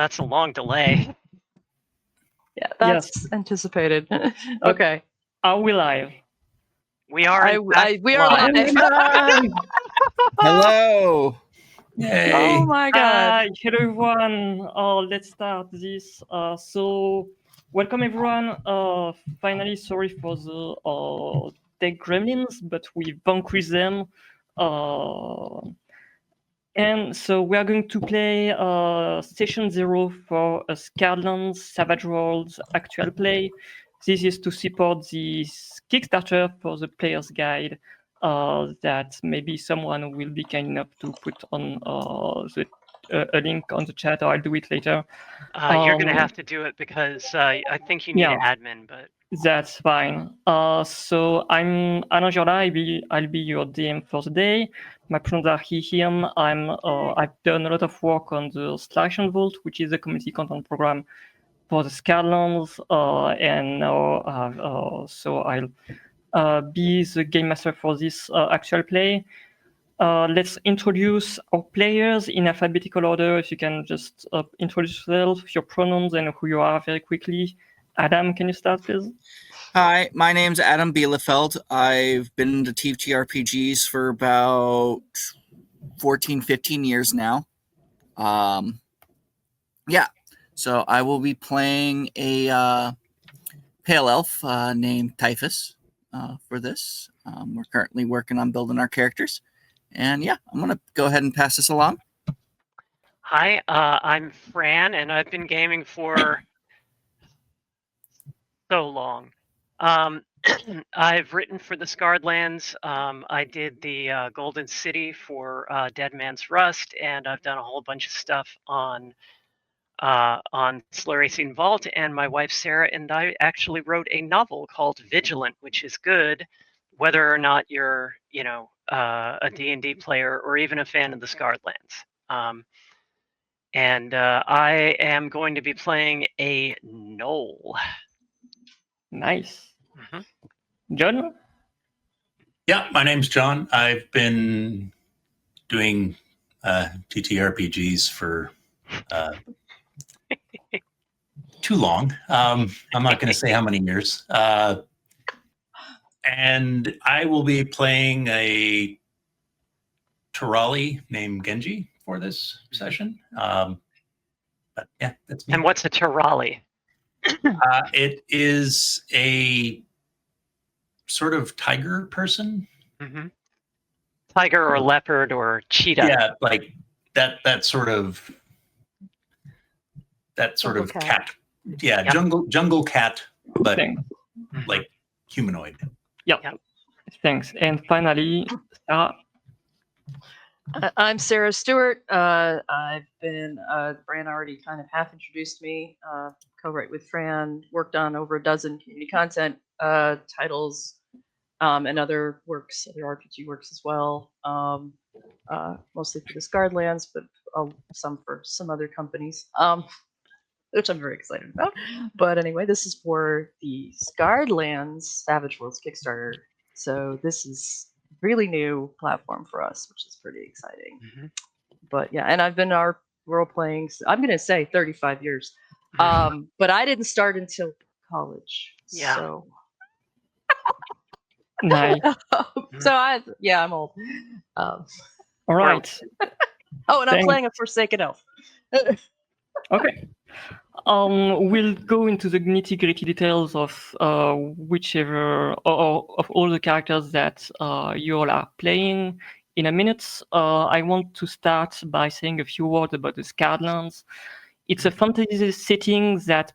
that's a long delay. Yeah, that's anticipated. Okay. Are we live? We are. We are live. Hello. Yay. Oh my god. Hello everyone. Let's start this. So welcome everyone. Finally, sorry for the tech gremlins, but we vanquished them. And so we are going to play Session 0 for a Scarlands Savage Worlds actual play. This is to support the Kickstarter for the player's guide that maybe someone will be kind enough to put on a link on the chat, or I'll do it later. You're going to have to do it because I think you need an admin, but... That's fine. So I'm Alain Giorla. I'll be your DM for the day. My pronouns are he, him. I've done a lot of work on the Selection Vault, which is a community content program for the Scarlands, and now so I'll be the game master for this actual play. Let's introduce our players in alphabetical order. If you can just introduce yourself, your pronouns, and who you are very quickly. Adam, can you start, please? Hi, my name's Adam Bielefeld. I've been into TTRPGs for about 14, 15 years now. Yeah, so I will be playing a pale elf named Typhus for this. We're currently working on building our characters. And yeah, I'm going to go ahead and pass this along. Hi, I'm Fran, and I've been gaming for so long. I've written for the Scarred Lands. I did the Golden City for Dead Man's Rust, and I've done a whole bunch of stuff on Slurracine Vault. And my wife Sarah and I actually wrote a novel called Vigilant, which is good, whether or not you're, a D&D player or even a fan of the Scarred Lands. And I am going to be playing a gnoll. Nice. John? Yeah, my name's John. I've been doing TTRPGs for too long. I'm not going to say how many years. And I will be playing a Terali named Genji for this session. But yeah, that's me. And what's a Terali? It is a sort of tiger person. Mm-hmm. Tiger or leopard or cheetah. Yeah, like that sort of cat. Yeah, yep. jungle cat, but like humanoid. Yep. Thanks. And finally, Sarah. I'm Sarah Stewart. I've been, Fran already kind of half introduced me, co-write with Fran, worked on over a dozen community content titles and other works, other RPG works as well, mostly for the Scarred Lands, but some for some other companies, which I'm very excited about. But anyway, this is for the Scarred Lands Savage Worlds Kickstarter. So this is really new platform for us, which is pretty exciting. But yeah, and I've been role playing, I'm going to say 35 years. But I didn't start until college. Yeah. So nice. I'm old. All right. And I'm playing a Forsaken Elf. Okay. We'll go into the nitty-gritty details of whichever or of all the characters that you all are playing in a minute. I want to start by saying a few words about the Scarred Lands. It's a fantasy setting that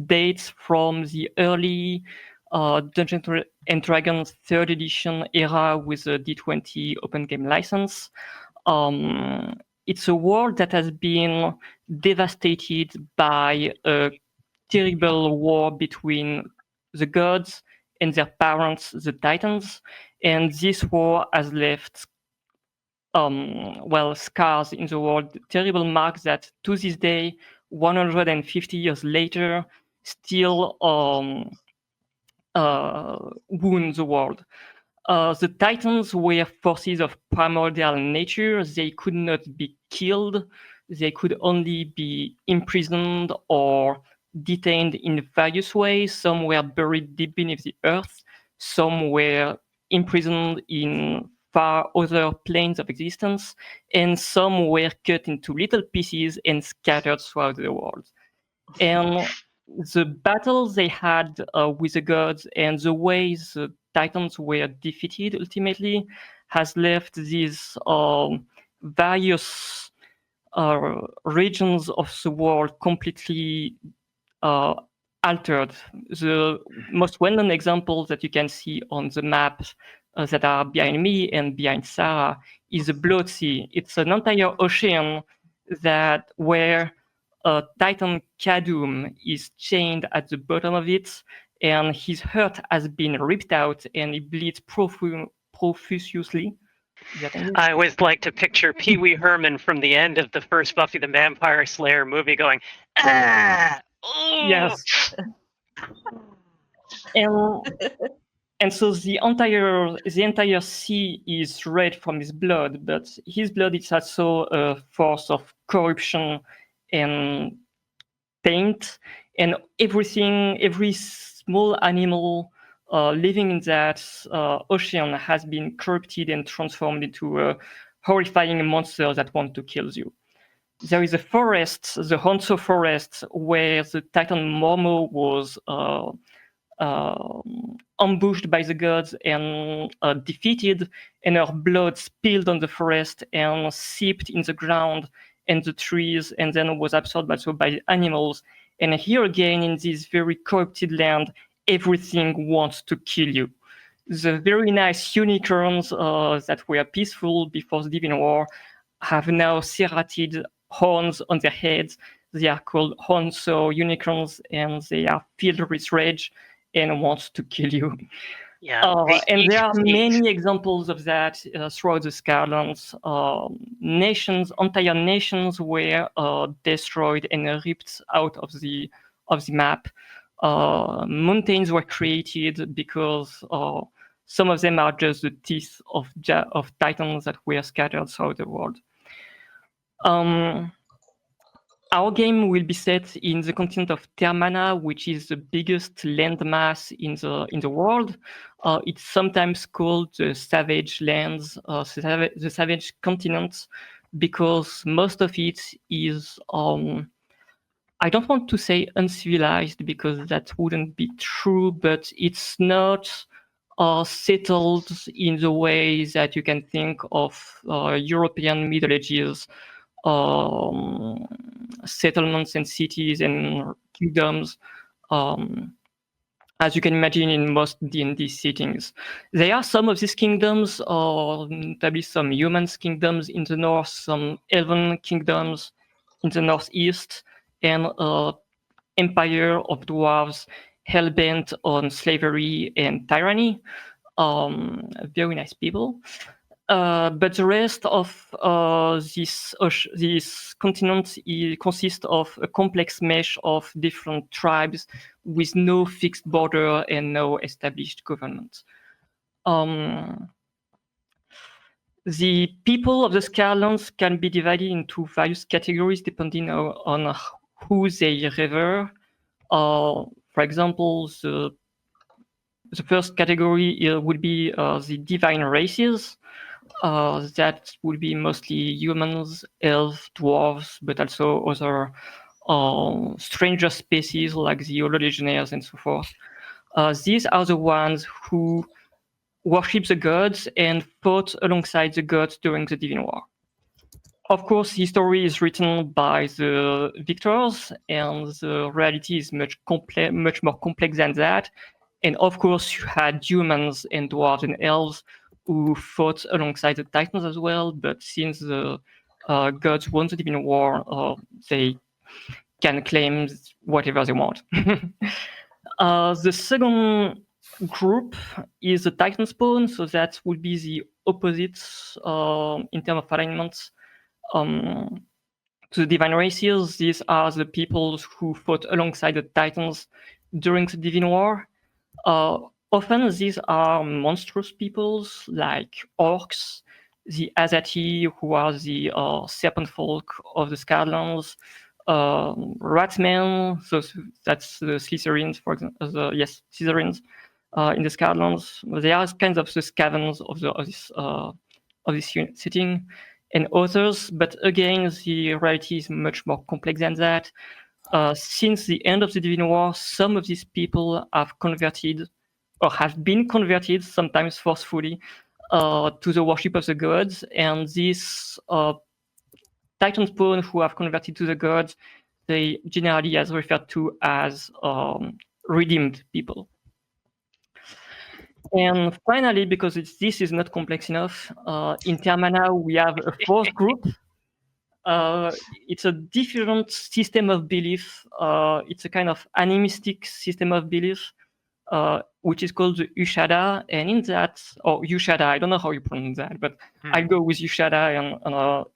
dates from the early Dungeons and Dragons 3rd edition era with a D20 open game license. It's a world that has been devastated by a terrible war between the gods and their parents, the Titans. And this war has left scars in the world, terrible marks that to this day, 150 years later, still wound the world. The Titans were forces of primordial nature. They could not be killed. they could only be imprisoned or detained in various ways. Some were buried deep beneath the earth, some were imprisoned in far other planes of existence, and some were cut into little pieces and scattered throughout the world. And the battles they had with the gods and the ways the Titans were defeated ultimately has left these various regions of the world completely altered. The most well-known examples that you can see on the map that are behind me and behind Sarah is the Blood Sea. It's an entire ocean that where Titan Kadum is chained at the bottom of it, and his heart has been ripped out and he bleeds profusely. Is that English? I always like to picture Pee Wee Herman from the end of the first Buffy the Vampire Slayer movie going, ah, ooh. Yes. And so the entire sea is red from his blood, but his blood is also a force of corruption and paint, and every small animal living in that ocean has been corrupted and transformed into a horrifying monster that want to kill you. There is a forest, the Honso forest, where the Titan Momo was ambushed by the gods and defeated, and her blood spilled on the forest and seeped in the ground and the trees, and then was absorbed also by animals. And here again, in this very corrupted land, everything wants to kill you. The very nice unicorns that were peaceful before the Divine War have now serrated horns on their heads. They are called Honso unicorns, and they are filled with rage and want to kill you. Yeah, and there are many examples of that throughout the Skylands. Entire nations were destroyed and ripped out of the map. Mountains were created because some of them are just the teeth of titans that were scattered throughout the world. Our game will be set in the continent of Termana, which is the biggest landmass in the world. It's sometimes called the Savage Lands, the Savage Continent, because most of it is, I don't want to say uncivilized, because that wouldn't be true, but it's not settled in the way that you can think of European Middle Ages settlements and cities and kingdoms, as you can imagine in most D&D settings. There are some of these kingdoms, notably some human kingdoms in the north, some elven kingdoms in the northeast, and empire of dwarves hell-bent on slavery and tyranny. Very nice people. But the rest of this continent consists of a complex mesh of different tribes with no fixed border and no established government. The people of the Skylands can be divided into various categories depending on who they revere. For example, the first category would be the divine races. That would be mostly humans, elves, dwarves, but also other stranger species like the Hololegionnaires and so forth. These are the ones who worship the gods and fought alongside the gods during the Divine War. Of course, history is written by the victors, and the reality is much more complex than that. And of course, you had humans and dwarves and elves who fought alongside the Titans as well, but since the gods won the Divine War, they can claim whatever they want. The second group is the Titan spawn, so that would be the opposites in terms of alignment to the Divine Races. These are the peoples who fought alongside the Titans during the Divine War. Often these are monstrous peoples like orcs, the Azati, who are the serpent folk of the Scarlands, Ratsmen, so that's the Slytherins, for example, Slytherins in the Scarlands. They are kinds of the scavens of this setting, and others. But again, the reality is much more complex than that. Since the end of the Divine War, some of these people have converted or have been converted, sometimes forcefully, to the worship of the gods. And these Titan spawn who have converted to the gods, they generally are referred to as redeemed people. And finally, because this is not complex enough, in Termana we have a fourth group. It's a different system of belief. It's a kind of animistic system of belief, which is called the Ushada. And in that, or Ushada, I don't know how you pronounce that, but I'll go with Ushada. And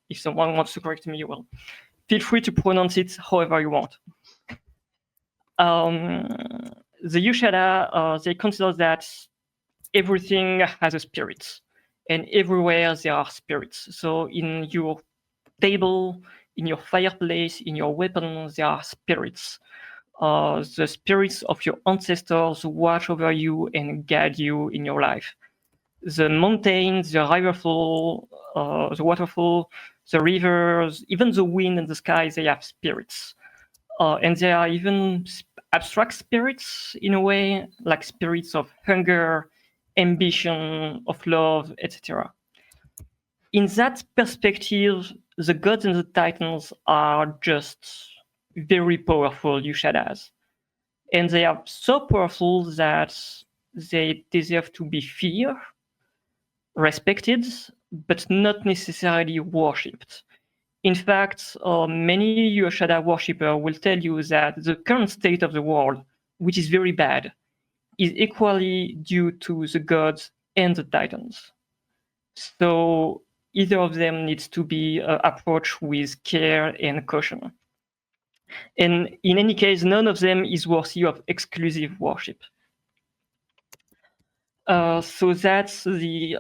if someone wants to correct me, well, feel free to pronounce it however you want. The Ushada, they consider that everything has a spirit, and everywhere there are spirits. So in your table, in your fireplace, in your weapons, there are spirits. The spirits of your ancestors watch over you and guide you in your life. The mountains, the riverfall, the waterfall, the rivers, even the wind and the sky, they have spirits. And there are even abstract spirits in a way, like spirits of hunger, ambition, of love, etc. In that perspective, the gods and the titans are just very powerful Ushadas. And they are so powerful that they deserve to be feared, respected, but not necessarily worshipped. In fact, many Ushada worshippers will tell you that the current state of the world, which is very bad, is equally due to the gods and the titans. So either of them needs to be approached with care and caution. And in any case, none of them is worthy of exclusive worship. So that's the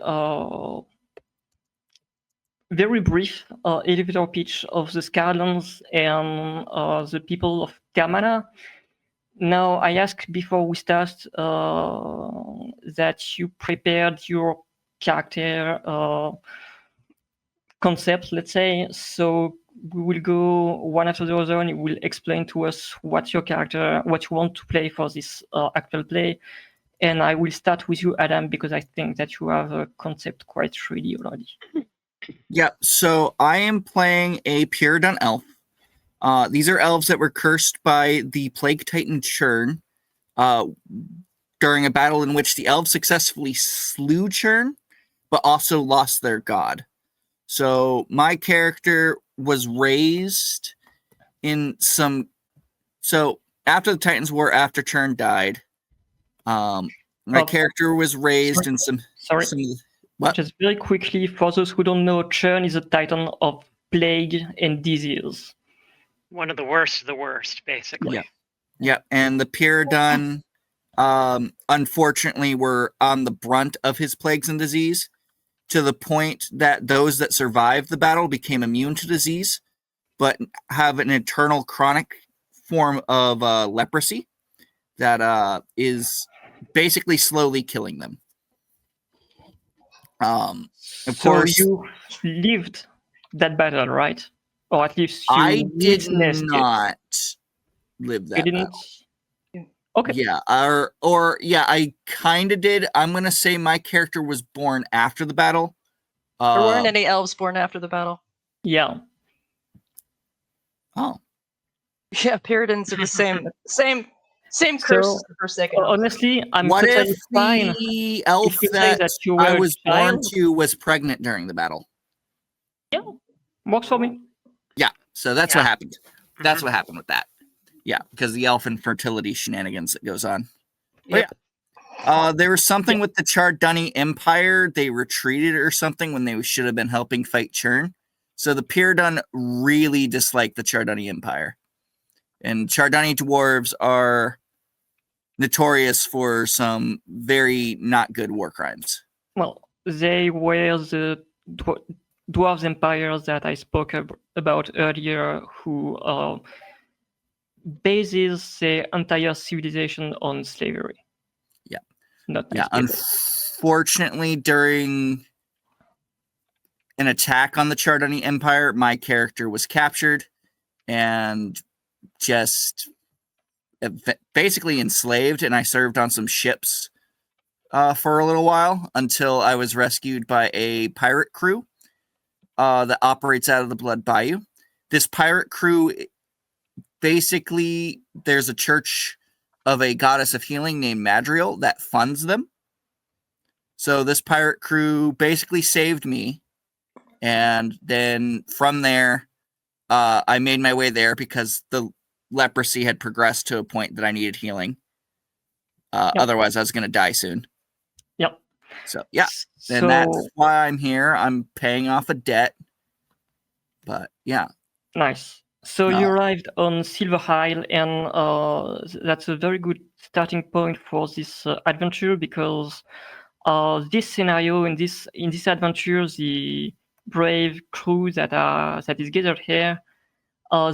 very brief elevator pitch of the Scarlands and the people of Termana. Now, I asked before we start that you prepared your character concept, let's say. So we will go one after the other, and you will explain to us what your character, what you want to play for this actual play. And I will start with you, Adam, because I think that you have a concept quite ready already. Yeah, so I am playing a Pyridon elf. These are elves that were cursed by the Plague Titan Churn during a battle in which the elves successfully slew Churn, but also lost their god. So my character was raised in some... So after the Titans War, after Churn died, my character was raised in some... Sorry. What? Just very quickly, for those who don't know, Churn is a titan of plague and disease. One of the worst, basically. Yeah. Yeah, and the Pyridon, unfortunately, were on the brunt of his plagues and disease, to the point that those that survived the battle became immune to disease, but have an internal chronic form of leprosy that is basically slowly killing them. Of course, you lived that battle, right? Or at least you I did witnessed not live that you didn't? battle. Okay. Yeah, yeah, I kind of did. I'm gonna say my character was born after the battle. There weren't any elves born after the battle. Yeah. Oh. Yeah, Pyridons are the same curse So, as the Forsaken. Honestly, I'm What totally if fine. the elf If you say that you were I a was born child. to was pregnant during the battle? Yeah, works for me. Yeah, so that's what happened. That's Mhm. what happened with that. Yeah, because the elf infertility shenanigans that goes on. But Yep. yeah. There was something with the Chardani Empire. They retreated or something when they should have been helping fight Churn. So the Pyridon really disliked the Chardani Empire. And Chardani dwarves are notorious for some very not good war crimes. Well, they were the dwarves empires that I spoke about earlier, who bases their entire civilization on slavery. Yeah. Not Yeah. newspaper. Unfortunately, during an attack on the Chardoni Empire, my character was captured and just basically enslaved, and I served on some ships for a little while until I was rescued by a pirate crew that operates out of the Blood Bayou. This pirate crew, basically, there's a church of a goddess of healing named Madriel that funds them. So this pirate crew basically saved me, and then from there, I made my way there because the leprosy had progressed to a point that I needed healing. Yep. Otherwise, I was going to die soon. Yep. So, yeah. So And that's why I'm here. I'm paying off a debt. But, yeah. nice. So you arrived on Silver Isle, and that's a very good starting point for this adventure, because this scenario, in this adventure, the brave crew that is gathered here,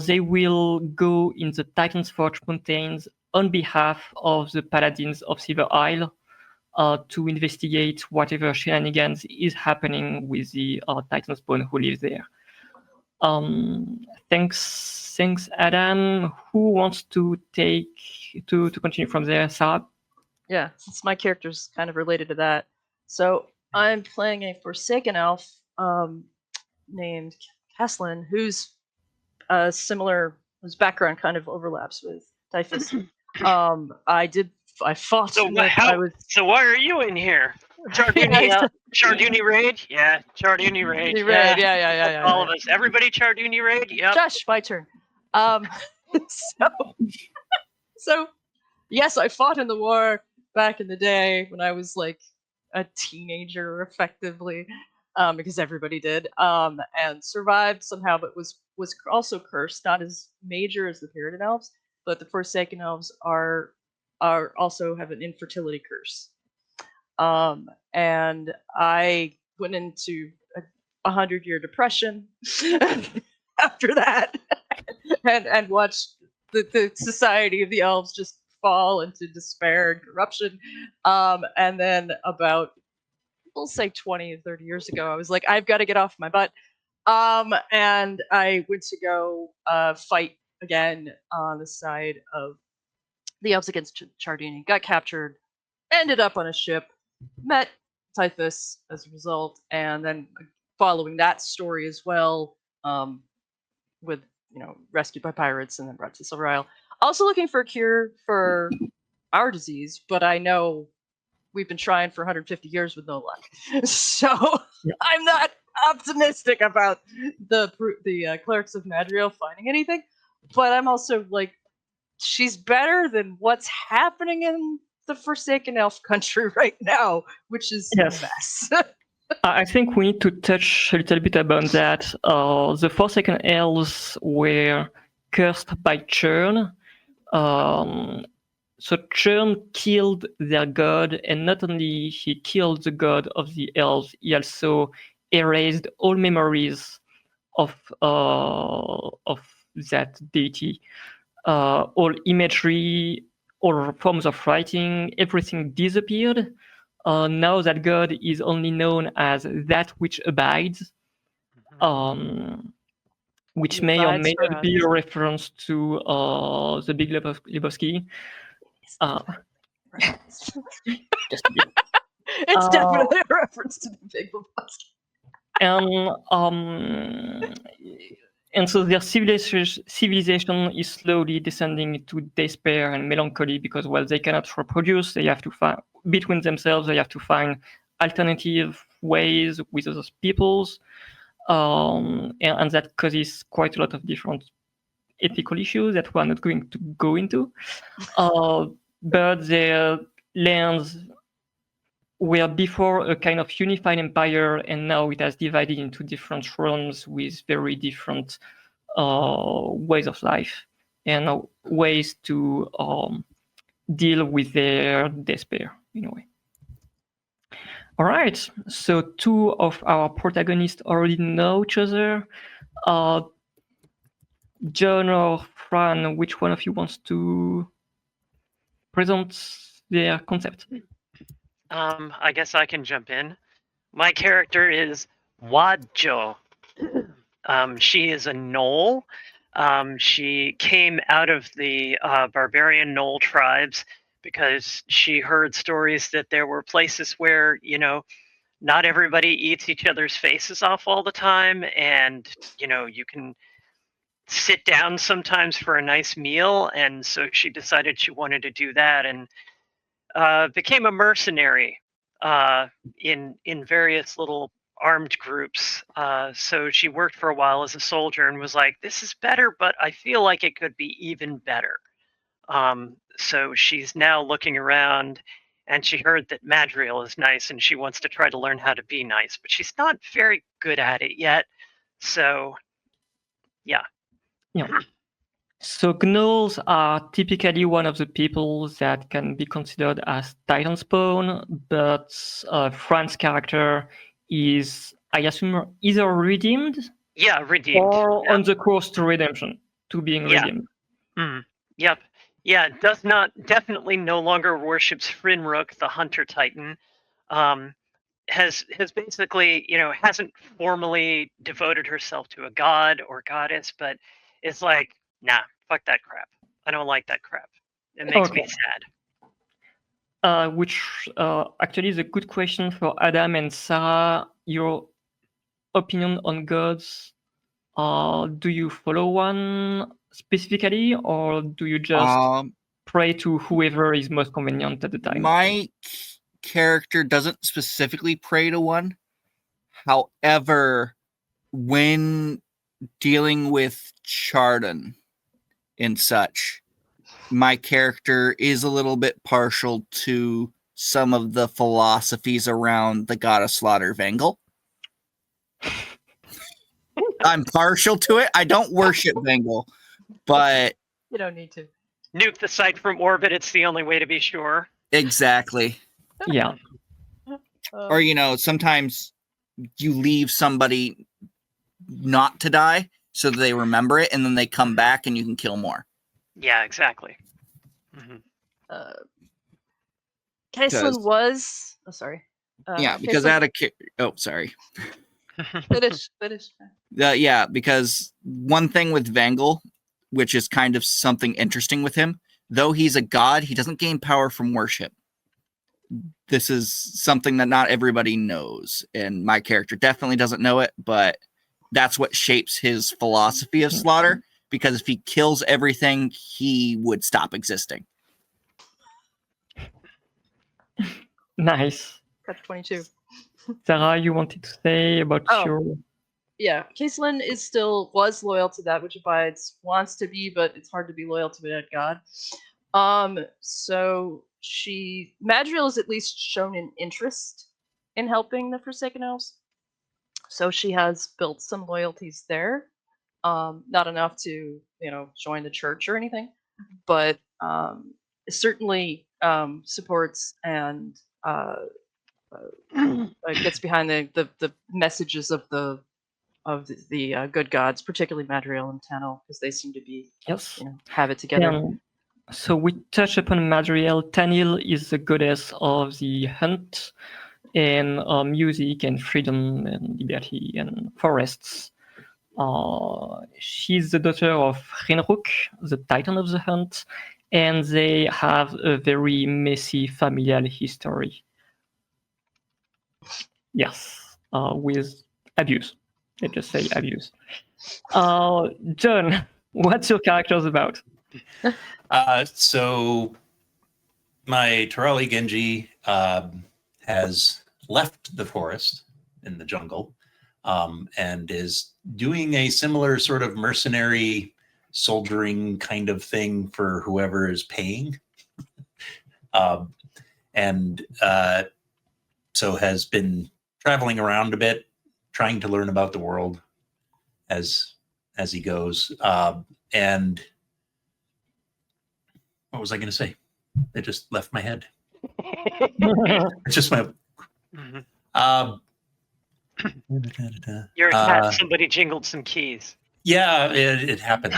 they will go in the Titan's Forge Mountains on behalf of the Paladins of Silver Isle to investigate whatever shenanigans is happening with the Titan Spawn who lives there. Thanks, Adam. Who wants to continue from there? Sarah? Yeah, since my character's kind of related to that. So I'm playing a Forsaken Elf named Caslin, who's similar, whose background kind of overlaps with Typhus. I fought. So So why are you in here? Yeah, Charduni raid? Yeah, Charduni raid. Raid, yeah. All of us. Everybody Charduni raid? Yep. Josh, my turn. So yes, I fought in the war back in the day when I was like a teenager, effectively, because everybody did, and survived somehow, but was also cursed, not as major as the Pyramid Elves, but the Forsaken Elves are also have an infertility curse. And I went into a 100-year depression after that, and watched the society of the elves just fall into despair and corruption. And then about, we'll say 20 or 30 years ago, I was like, I've got to get off my butt. And I went to go fight again on the side of the elves against Chardini, got captured, ended up on a ship, met Typhus as a result, and then following that story as well, with rescued by pirates and then brought to Silver Isle. Also looking for a cure for our disease, but I know we've been trying for 150 years with no luck. So I'm not optimistic about the clerics of Madriel finding anything, but I'm also like, she's better than what's happening in the Forsaken Elf country right now, which is a mess. I think we need to touch a little bit about that. The Forsaken Elves were cursed by Churn. So Churn killed their god, and not only he killed the god of the elves, he also erased all memories of that deity. All imagery, all forms of writing, everything disappeared. Now that god is only known as that which abides, which may or may not be a reference to the Big Lebowski. Just it's definitely a reference to the Big Lebowski. And so their civilization is slowly descending into despair and melancholy because, well, they cannot reproduce. They have to find between themselves. They have to find alternative ways with other peoples, and that causes quite a lot of different ethical issues that we're not going to go into. But their lands were before a kind of unified empire, and now it has divided into different realms with very different ways of life and ways to deal with their despair in a way. All right. So two of our protagonists already know each other. John or Fran, which one of you wants to present their concept? I guess I can jump in. My character is Wadjo. She is a knoll. She came out of the barbarian knoll tribes because she heard stories that there were places where, not everybody eats each other's faces off all the time, and, you can sit down sometimes for a nice meal. And so she decided she wanted to do that and became a mercenary in various little armed groups. So she worked for a while as a soldier and was like, "This is better, but I feel like it could be even better." So she's now looking around, and she heard that Madriel is nice, and she wants to try to learn how to be nice, but she's not very good at it yet. So, yeah. Yeah. So gnolls are typically one of the people that can be considered as Titan spawn, but Fran's character is, I assume, either redeemed Yeah, redeemed. or Yeah. on the course to redemption, to being Yeah. redeemed. Yep. Yeah, does not definitely no longer worships Frinrook, the Hunter Titan. Has basically, hasn't formally devoted herself to a god or goddess, but it's like, nah, fuck that crap. I don't like that crap. It makes me Okay. sad. Which actually is a good question for Adam and Sarah. Your opinion on gods. Do you follow one specifically, or do you just pray to whoever is most convenient at the time? My character doesn't specifically pray to one. However, when dealing with Chardon and such, my character is a little bit partial to some of the philosophies around the god of slaughter, Vengel. I'm partial to it. I don't worship Vengel, but You don't need to. Nuke the site from orbit, it's the only way to be sure. exactly. Yeah. Or, sometimes you leave somebody not to die so that they remember it, and then they come back and you can kill more. Yeah, exactly. Mm-hmm. Caitlin was. Oh, sorry. Yeah, because sorry. Finish. Yeah, because one thing with Vangel, which is kind of something interesting with him, though he's a god, he doesn't gain power from worship. This is something that not everybody knows, and my character definitely doesn't know it, but that's what shapes his philosophy of slaughter, because if he kills everything, he would stop existing. Nice. Catch 22. Sarah, you wanted to say about your... Yeah, Caitlin was loyal to that which abides, wants to be, but it's hard to be loyal to that god. So Madriel has at least shown an interest in helping the Forsaken Elves. So she has built some loyalties there. Not enough to, join the church or anything, but certainly supports and gets behind the messages of the good gods, particularly Madriel and Tanil, because they seem to be have it together. So we touch upon Madriel. Tanil is the goddess of the hunt and music and freedom and liberty and forests. She's the daughter of Hrenruk, the Titan of the Hunt, and they have a very messy familial history. Yes, with abuse. Let's just say abuse. John, what's your characters about? So my Tarali Genji has left the forest in the jungle and is doing a similar sort of mercenary soldiering kind of thing for whoever is paying. So has been traveling around a bit, trying to learn about the world as he goes. And what was I going to say? It just left my head. It's just Mhm. You're a cat. Somebody jingled some keys. Yeah, it happened.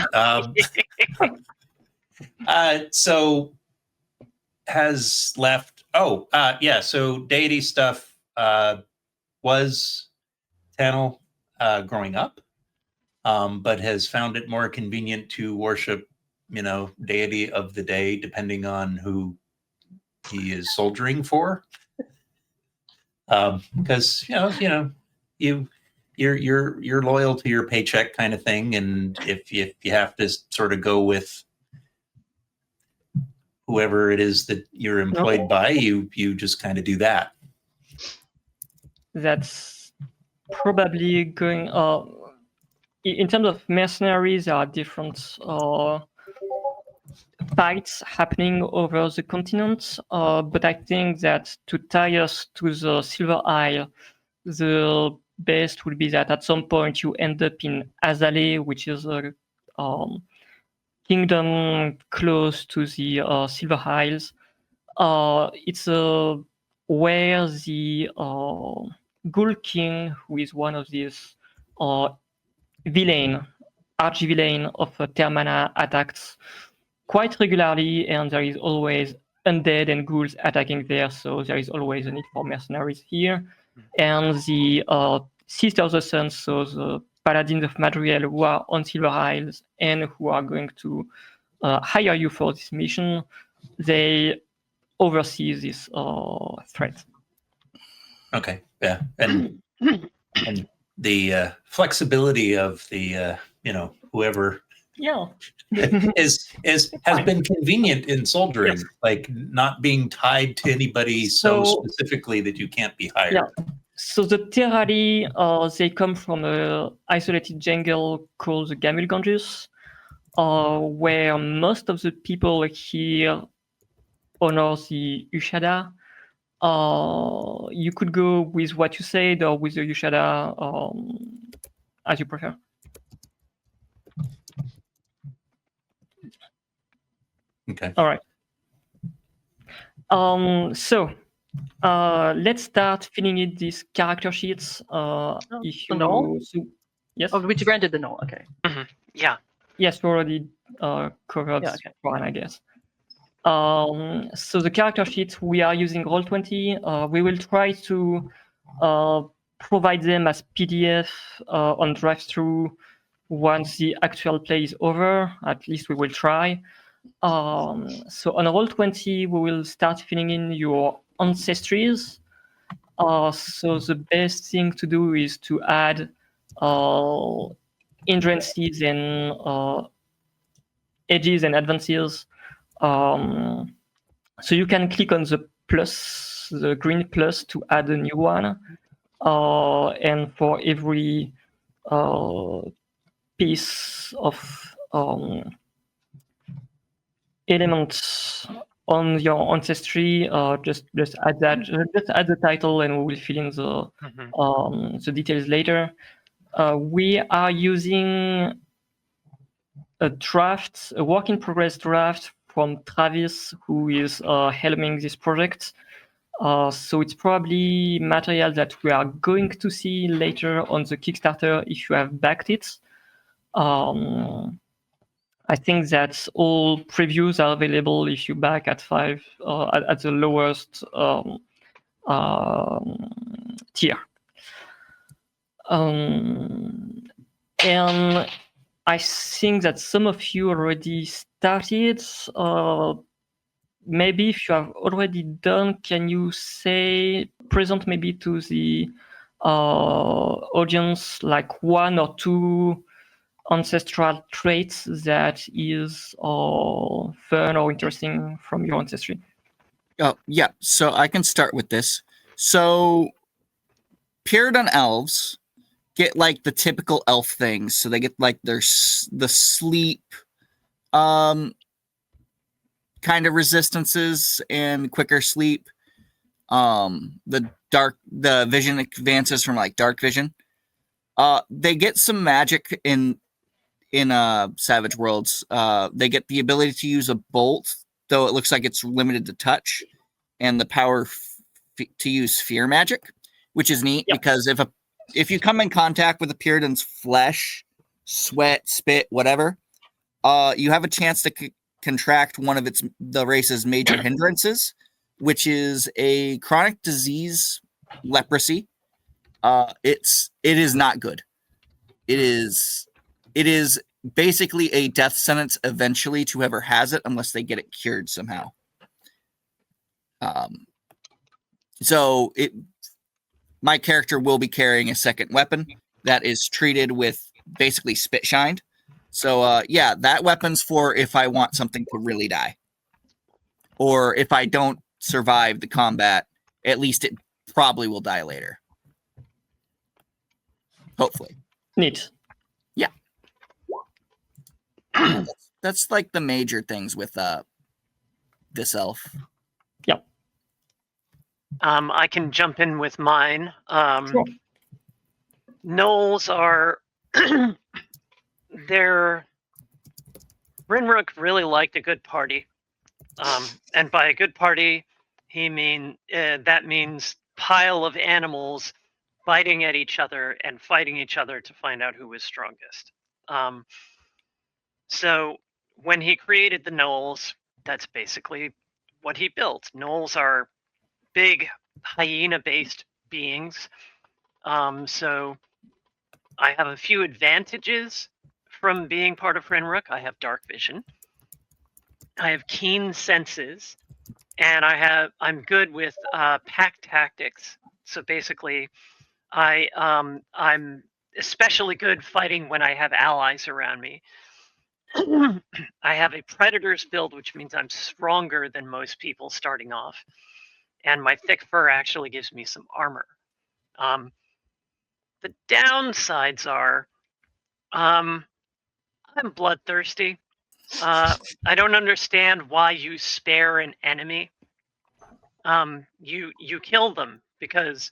So has left. Oh, yeah. So deity stuff was Tannel growing up, but has found it more convenient to worship, deity of the day, depending on who he is soldiering for. Because you're loyal to your paycheck kind of thing, and if you have to sort of go with whoever it is that you're employed by, you just kind of do that. That's probably going. In terms of mercenaries, there are different fights happening over the continent, but I think that to tie us to the Silver Isle, the best would be that at some point you end up in Azale, which is a kingdom close to the Silver Isles. It's where the Ghoul King, who is one of these arch-villain of Termana, attacks quite regularly, and there is always undead and ghouls attacking there, so there is always a need for mercenaries here. And the Sister of the Sun, so the Paladins of Madriel, who are on Silver Isles and who are going to hire you for this mission, they oversee this threat. Okay, yeah, and the flexibility of the whoever has been convenient in soldiering, Yes. like not being tied to anybody so specifically that you can't be hired. Yeah. So the Terrari, they come from an isolated jungle called the Gamul Ganges, where most of the people here honor the Ushada. You could go with what you said or with the Ushada, as you prefer. Okay. All right. So let's start filling in these character sheets. If you null? Yes. Oh, which granted the null. Okay. Mm-hmm. Yeah. Yes, we already covered one, I guess. So the character sheets, we are using Roll20. We will try to provide them as PDF on drive-through once the actual play is over. At least we will try. So on Roll20, we will start filling in your ancestries. So the best thing to do is to add hindrances and edges and advances. So you can click on the plus, the green plus, to add a new one. And for every piece of elements on your ancestry, just add that. Just add the title, and we will fill in the details later. We are using a work in progress draft from Travis, who is helming this project. So it's probably material that we are going to see later on the Kickstarter if you have backed it. I think that all previews are available if you back at 5 at the lowest tier. And I think that some of you already started. Maybe if you have already done, can you present maybe to the audience like one or two ancestral traits that is fun or interesting from your ancestry? Yeah, so I can start with this. So Pyridon elves get like the typical elf things. So they get like the sleep kind of resistances and quicker sleep. The vision advances from like dark vision. They get some magic in Savage Worlds. They get the ability to use a bolt, though it looks like it's limited to touch, and the power to use fear magic, which is neat Yep. because if you come in contact with a Puritan's flesh, sweat, spit, whatever, you have a chance to contract one of the race's major hindrances, which is a chronic disease, leprosy. It is not good. It is basically a death sentence eventually to whoever has it, unless they get it cured somehow. So my character will be carrying a second weapon that is treated with basically spit shined. So yeah, that weapon's for if I want something to really die, or if I don't survive the combat, at least it probably will die later. Hopefully. Neat. That's like the major things with this elf. Yep. I can jump in with mine. Sure. Gnolls are they're Rinrook really liked a good party. And by a good party, that means pile of animals biting at each other and fighting each other to find out who was strongest. So when he created the gnolls, that's basically what he built. Gnolls are big hyena-based beings. So I have a few advantages from being part of Rinrook. I have dark vision. I have keen senses, and I'm good with pack tactics. So basically, I'm especially good fighting when I have allies around me. I have a predator's build, which means I'm stronger than most people starting off, and my thick fur actually gives me some armor. The downsides are I'm bloodthirsty. I don't understand why you spare an enemy. You kill them because,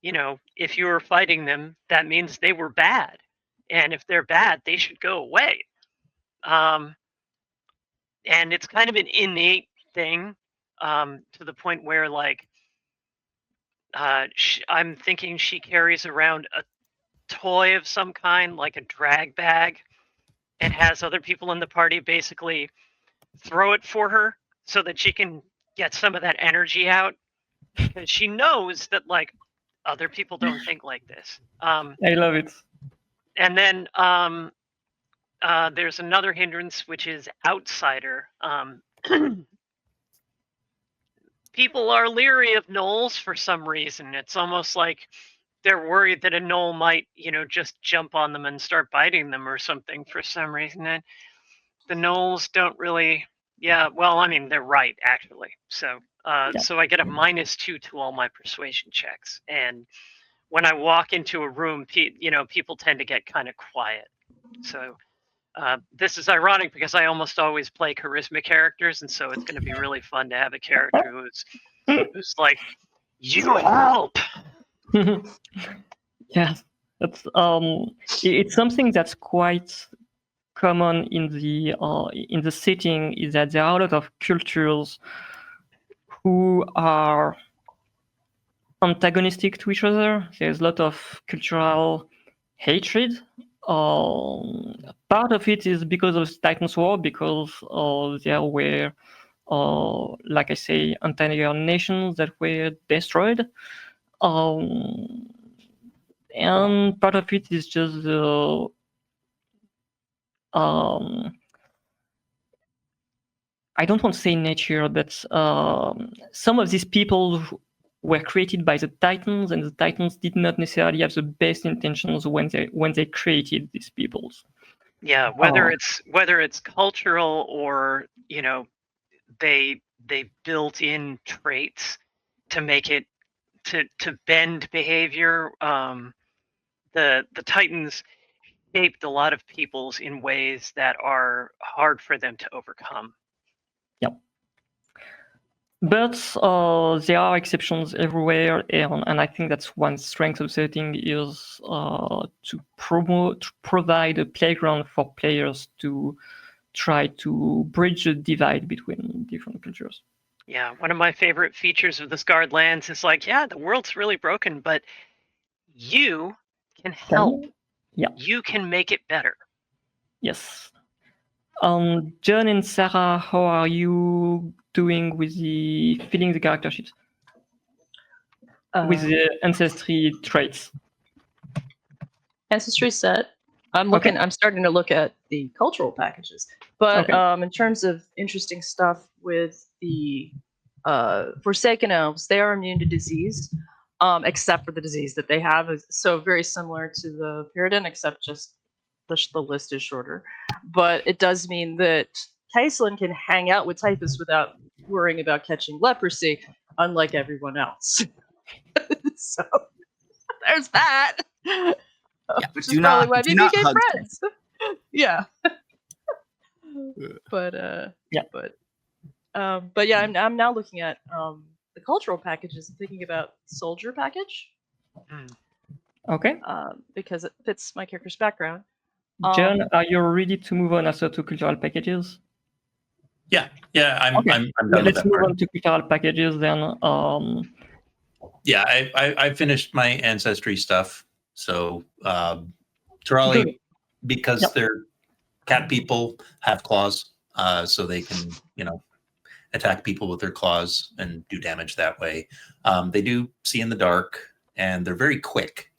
if you were fighting them, that means they were bad, and if they're bad, they should go away. And it's kind of an innate thing, to the point where, like, I'm thinking she carries around a toy of some kind, like a drag bag, and has other people in the party basically throw it for her so that she can get some of that energy out, because she knows that, like, other people don't think like this. I love it. And then there's another hindrance, which is outsider. People are leery of gnolls for some reason. It's almost like they're worried that a gnoll might, just jump on them and start biting them or something for some reason. And the gnolls don't really. Yeah, well, I mean, they're right, actually. So so I get a -2 to all my persuasion checks. And when I walk into a room, people tend to get kind of quiet. So this is ironic because I almost always play charisma characters, and so it's going to be really fun to have a character who's like, "You help." Yeah, that's it's something that's quite common in the setting, is that there are a lot of cultures who are antagonistic to each other. There's a lot of cultural hatred. Part of it is because of Titan's War, because there were, like I say, entire nations that were destroyed. And part of it is just I don't want to say nature, but some of these people were created by the Titans, and the Titans did not necessarily have the best intentions when they created these peoples. Yeah, whether it's cultural or they built in traits to make it to bend behavior. The Titans shaped a lot of peoples in ways that are hard for them to overcome. Yeah. But there are exceptions everywhere, and I think that's one strength of the setting is to provide a playground for players to try to bridge the divide between different cultures. Yeah, one of my favorite features of the Scarred Lands is like, yeah, the world's really broken, but you can help. Yeah. You can make it better. Yes. John and Sarah, how are you doing with filling the character sheet with the ancestry traits? Ancestry set. I'm starting to look at the cultural packages, but in terms of interesting stuff with the Forsaken Elves, they are immune to disease, except for the disease that they have. So very similar to the Pyridon, except just the list is shorter. But it does mean that Caislan can hang out with typhus without worrying about catching leprosy, unlike everyone else. So there's that. Which is probably why we became friends. Yeah. But yeah, I'm now looking at the cultural packages and thinking about soldier package. Okay. Because it fits my character's background. John, are you ready to move on also to cultural packages? Yeah, I'm done Let's with that move part. on to cultural packages then. Yeah, I finished my ancestry stuff. So Terali, because they're cat people, have claws, so they can attack people with their claws and do damage that way. They do see in the dark, and they're very quick,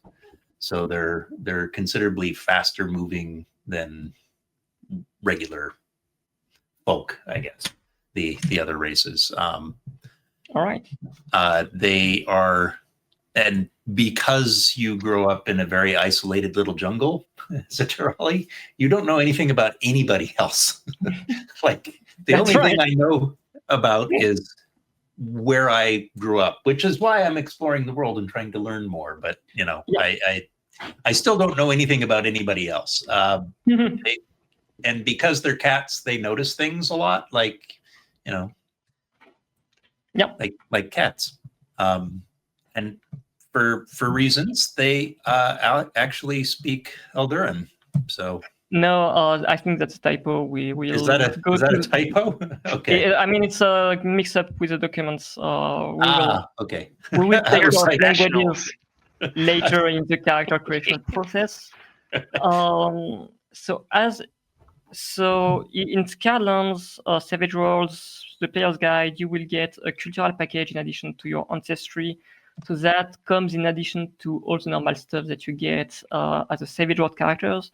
so they're considerably faster moving than regular folk, I guess. The other races. All right. They are, and because you grow up in a very isolated little jungle, as a Terali, you don't know anything about anybody else. Like the only thing I know about is where I grew up, which is why I'm exploring the world and trying to learn more. But I still don't know anything about anybody else. And because they're cats, they notice things a lot, like like cats. And for reasons, they actually speak Elduran. So no, I think that's a typo. We will. Is that a typo? Okay. I mean, it's a mix-up with the documents. Okay. We will take They're off professionals. languages later in the character creation process. So in Scarlands, Savage Worlds, the Player's Guide, you will get a cultural package in addition to your ancestry. So that comes in addition to all the normal stuff that you get as a Savage World characters.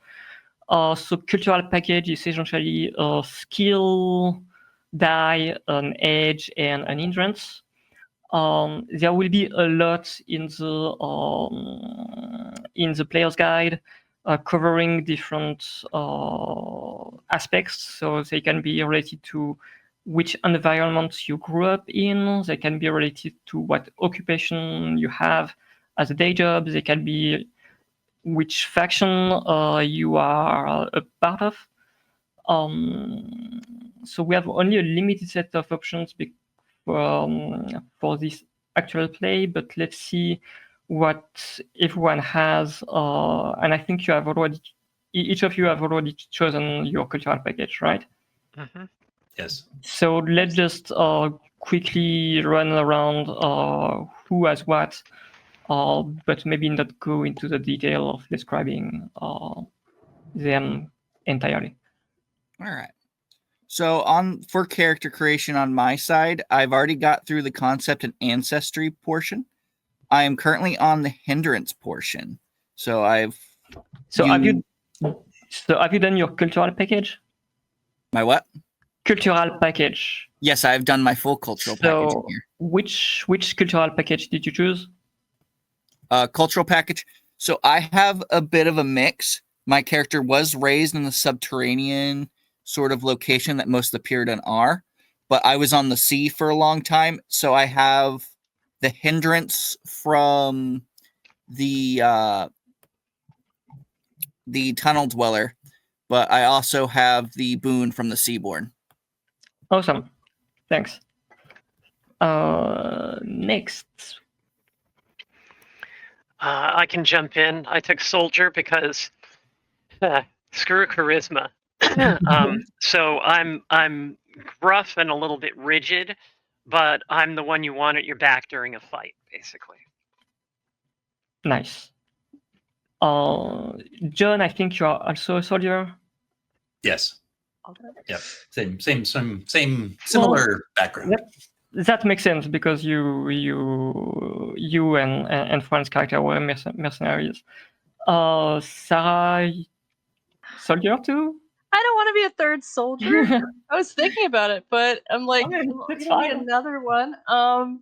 So cultural package is essentially a skill, die, an edge, and an hindrance. There will be a lot in the Player's Guide. Covering different aspects. So they can be related to which environment you grew up in. They can be related to what occupation you have as a day job. They can be which faction you are a part of. So we have only a limited set of options for this actual play, but let's see what everyone has, and I think each of you have already chosen your cultural package, right? Mm-hmm. Yes. So let's just quickly run around who has what, but maybe not go into the detail of describing them entirely. All right. So for character creation on my side, I've already got through the concept and ancestry portion. I am currently on the hindrance portion. So have you done your cultural package? My what? Cultural package. Yes, I've done my full cultural package in here. Which cultural package did you choose? Cultural package. So I have a bit of a mix. My character was raised in the subterranean sort of location that most of the Pyridon are, but I was on the sea for a long time, so I have the hindrance from the tunnel dweller, but I also have the boon from the seaborn. Awesome. Thanks. Next. I can jump in. I took soldier because screw charisma. So I'm gruff and a little bit rigid, but I'm the one you want at your back during a fight, basically. Nice. John, I think you are also a soldier. Yes. Okay. Yep. Same similar background. That makes sense because you and Fran's character were mercenaries. Sarah, soldier too? I don't want to be a third soldier. I was thinking about it, but I'm like, Okay, well, that's we need fine. another one. I'm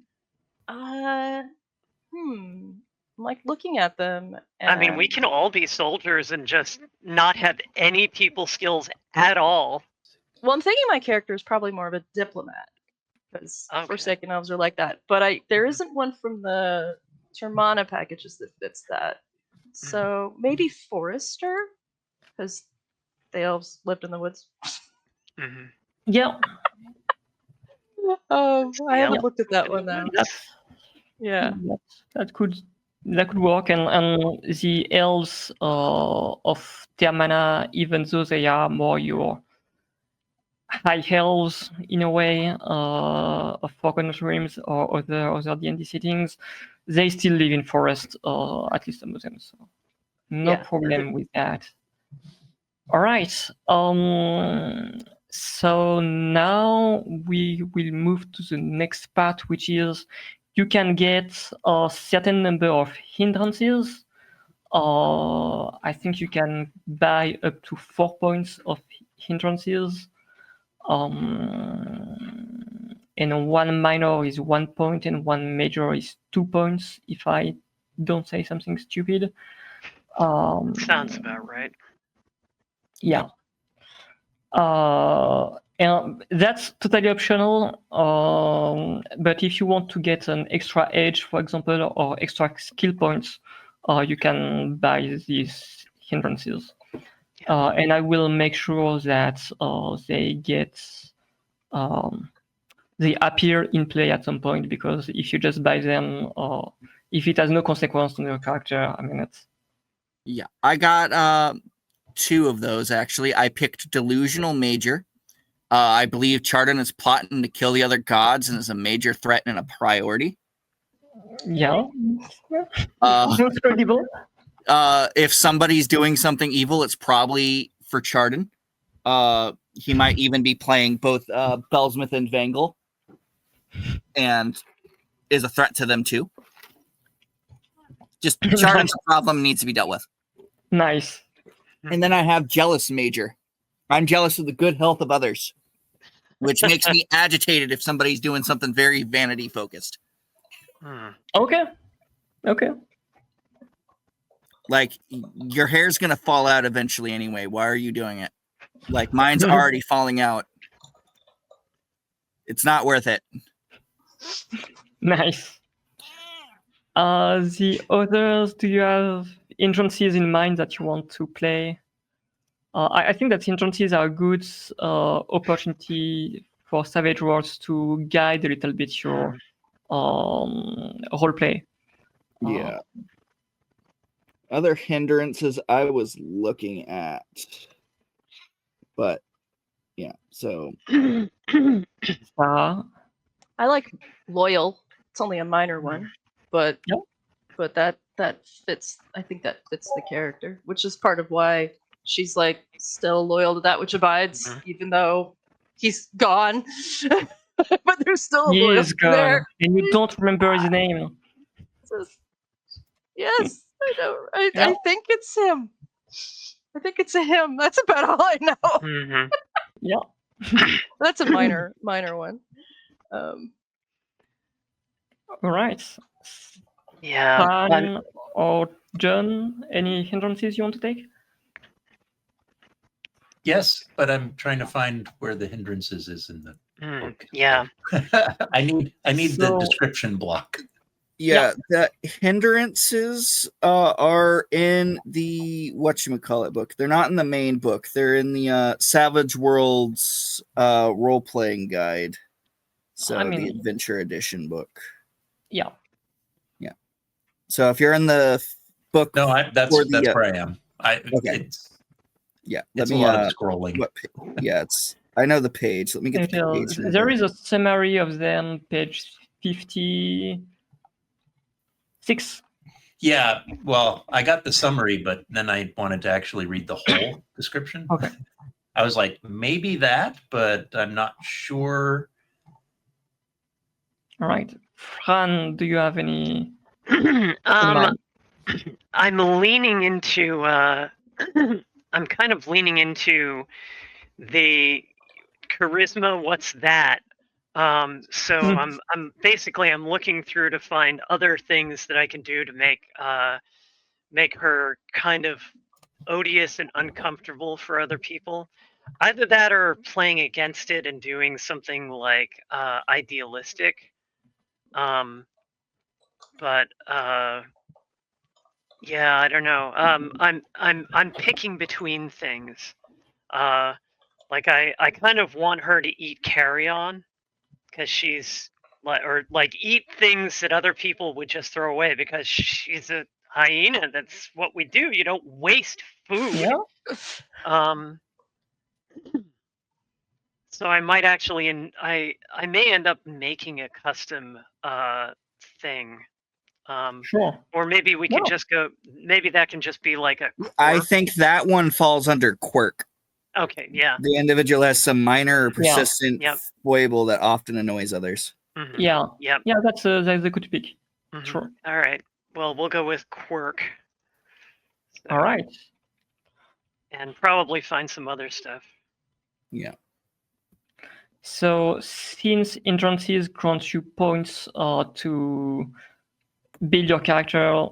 like looking at them. I mean, we and- can all be soldiers and just not have any people skills at all. Well, I'm thinking my character is probably more of a diplomat because Okay. Forsaken Elves are like that. But there Mhm. isn't one from the Termana packages that fits that. So maybe Forester, because the elves lived in the woods. Mhm. Yeah, Oh, I haven't elves looked at that in one the though. woods. Yeah. that could work. And the elves of Termana, even though they are more your high elves in a way of Forgotten Realms or other D&D settings, they still live in forest, at least some of them. So no Yeah. problem with that. All right. So now we will move to the next part, which is you can get a certain number of hindrances. I think you can buy up to 4 points of hindrances. And one minor is 1 point and one major is 2 points, if I don't say something stupid. Sounds about right. Yeah. And that's totally optional. But if you want to get an extra edge, for example, or extra skill points, you can buy these hindrances. And I will make sure that they appear in play at some point, because if you just buy them, if it has no consequence on your character, I mean, it's Yeah, I got 2 of those actually. I picked Delusional Major. I believe Chardon is plotting to kill the other gods and is a major threat and a priority. yeah, Uh, it's credible. if somebody's doing something evil, it's probably for Chardon. He might even be playing both Belsmith and Vangle, and is a threat to them too. Just Chardon's problem needs to be dealt with. Nice. And then I have Jealous Major. I'm jealous of the good health of others, which makes me agitated if somebody's doing something very vanity focused. Okay. Like, your hair's gonna fall out eventually anyway. Why are you doing it? Like, mine's already falling out. It's not worth it. Nice. The others, do you have hindrances in mind that you want to play? I think that hindrances are a good opportunity for Savage Worlds to guide a little bit your roleplay. Yeah. Other hindrances I was looking at. But, yeah, so. Sarah? I like loyal. It's only a minor one, but Yep. but that fits. I think that fits the character, which is part of why she's like still loyal to that which abides, even though he's gone. But there's still a He loyalty is gone, there. and you don't remember his name. Yes, I know. I Yeah. think it's him. I think it's a him. That's about all I know. Mm-hmm. Yeah. That's a minor one. All right. Yeah. Pan or John, any hindrances you want to take? Yes, but I'm trying to find where the hindrances is in the book. Yeah. I need the So- description block. Yeah, the hindrances are in the whatchamacallit book. They're not in the main book. They're in the Savage Worlds role-playing guide. So I mean- the Adventure Edition book. Yeah. So if you're in the book, No, that's For the, where I am. Okay. It's yeah, a lot of scrolling. yeah, it's I know the page. Let me get the page. There is a summary of them, page 56. Yeah, well, I got the summary, but then I wanted to actually read the whole description. Okay. I was like, maybe that, but I'm not sure. All right. Fran, do you have any? I'm leaning into. I'm kind of leaning into the charisma. What's that? So I'm basically I'm looking through to find other things that I can do to make her kind of odious and uncomfortable for other people. Either that or playing against it and doing something like idealistic. But yeah, I don't know. I'm picking between things. Like I kind of want her to eat carrion because she's like eat things that other people would just throw away because she's a hyena. That's what we do. You don't waste food. Yeah. So I might actually, I may end up making a custom thing. Sure. Or maybe we can No. just go. Maybe that can just be like a. I quirk. think that one falls under quirk. Okay. Yeah. The individual has some minor or Yeah. persistent Yep. foible that often annoys others. Mhm. Yeah. Yep. Yeah, that's a good pick. Mhm. Sure. All right. Well, we'll go with quirk. So, All right. And probably find some other stuff. Yeah. So since entrances grant you points to build your character,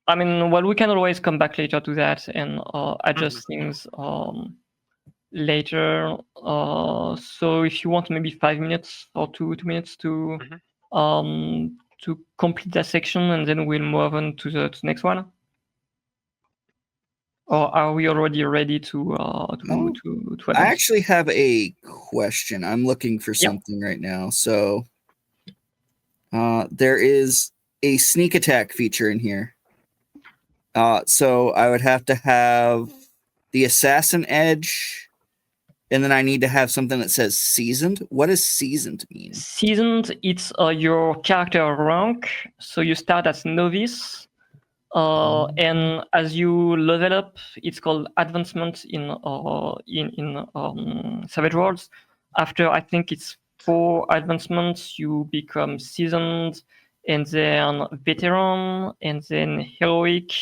I mean, well, we can always come back later to that and adjust things later. So if you want maybe 5 minutes or 2 minutes to complete that section, and then we'll move on to the next one. Or are we already ready to I advance? actually have a question. I'm looking for Yep. something right now. So there is a sneak attack feature in here. So I would have to have the assassin edge, and then I need to have something that says seasoned. What does seasoned mean? Seasoned, it's your character rank. So you start as novice, and as you level up, it's called advancement in Savage Worlds. After I think it's 4 advancements, you become seasoned, and then veteran, and then heroic,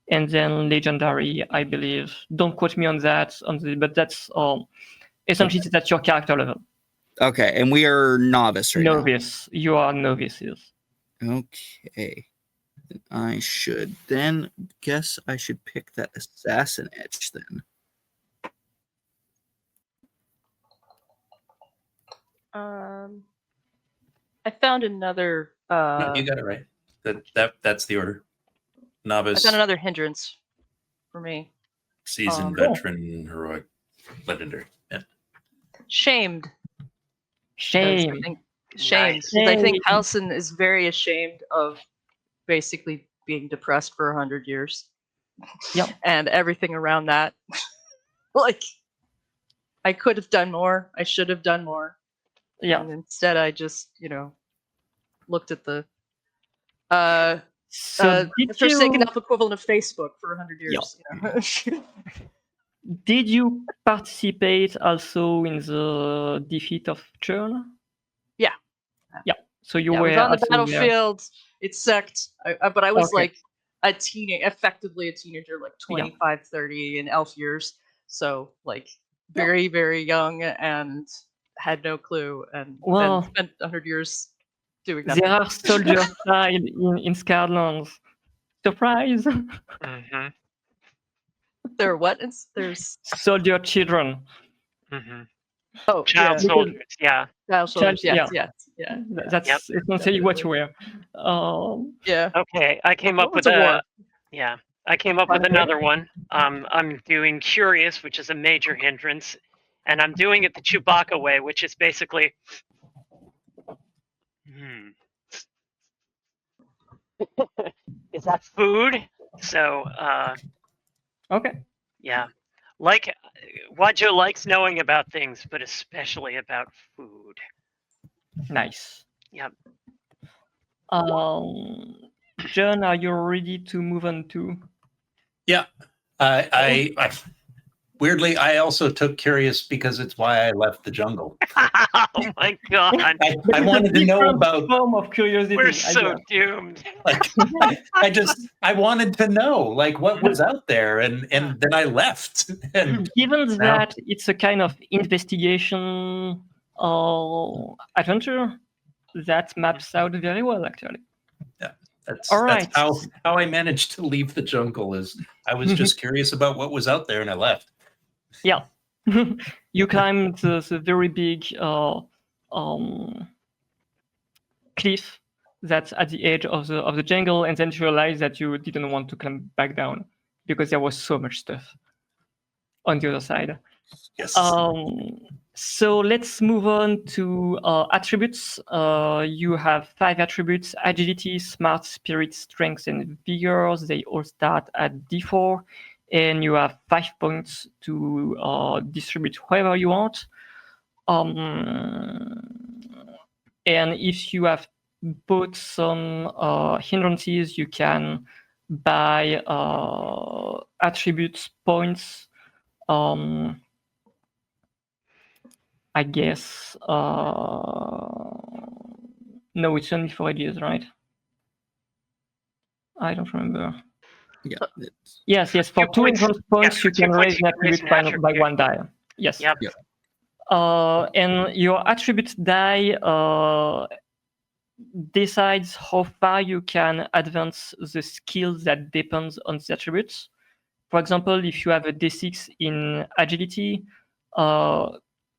and then legendary, I believe. Don't quote me on that, but that's essentially that's your character level. Okay, and we are novice right Novice. You are novices. now. Okay. I should then guess I should pick that assassin edge then. I found another. No, you got it right. That's the order. I Novice, found another hindrance for me. seasoned, Cool. veteran, heroic, legendary. Yeah. Shamed. because Shame. I think, shamed. Nice. 'Cause I think Shame. Halson is very ashamed of basically being depressed for 100 years. Yep. And everything around that. Like, I could have done more. I should have done more. Yeah. And instead, I just, looked at the So forsaken elf equivalent of Facebook for 100 years. did you participate also in the defeat of Churn? Yeah. Yeah. So you I were was on the also there. battlefield. It sucked. But I was Okay. like effectively a teenager, like 25, 30 in elf years. So like very, very young and had no clue, and Well, then spent 100 years doing nothing. there are soldier side in Scarlands. Surprise! Mhm. There are what? There's Soldier children. Mhm. oh Child yeah, soldiers. Yeah. child soldiers. Child- Yes, yeah. That's Yep. essentially what you were. Yeah. Okay. I came up What with was a war? Yeah. I came up with Okay. another one. I'm doing curious, which is a major hindrance, and I'm doing it the Chewbacca way, which is basically. Is that food? So, Okay. yeah. Like, Wajo likes knowing about things, but especially about food. Nice. Yep. John, are you ready to move on to? Yeah. I weirdly, I also took curious because it's why I left the jungle. Oh my god. I It's a wanted to know different about, form of curiosity. We're I so guess. doomed. like, I wanted to know, like, what was out there, and then I left. And Given now- that it's a kind of investigation adventure, that maps out very well, actually. that's All right. that's how I managed to leave the jungle. Is I was just curious about what was out there, and I left. Yeah. You climbed the very big cliff that's at the edge of the jungle, and then you realize that you didn't want to climb back down because there was so much stuff on the other side. Yes. So let's move on to attributes. You have 5 attributes: agility, smart, spirit, strength, and vigor. They all start at D4, and you have 5 points to distribute however you want. And if you have bought some hindrances, you can buy attributes points. I guess. No, it's only for ideas, right? I don't remember. Yeah. Yes, for 2 points- hindrance points, for you 2 can points raise you an can raise attribute an by attribute. 1 die. Yes. Yep. Yep. And your attribute die decides how far you can advance the skills that depends on the attributes. For example, if you have a D6 in agility,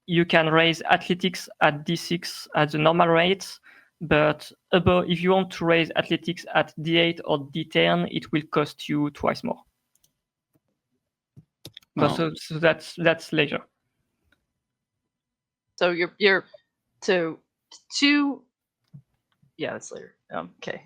you can raise athletics at D6 at the normal rate, but if you want to raise athletics at D8 or D10, it will cost you twice more. But so that's later. So you're so 2. Yeah, that's later. Okay.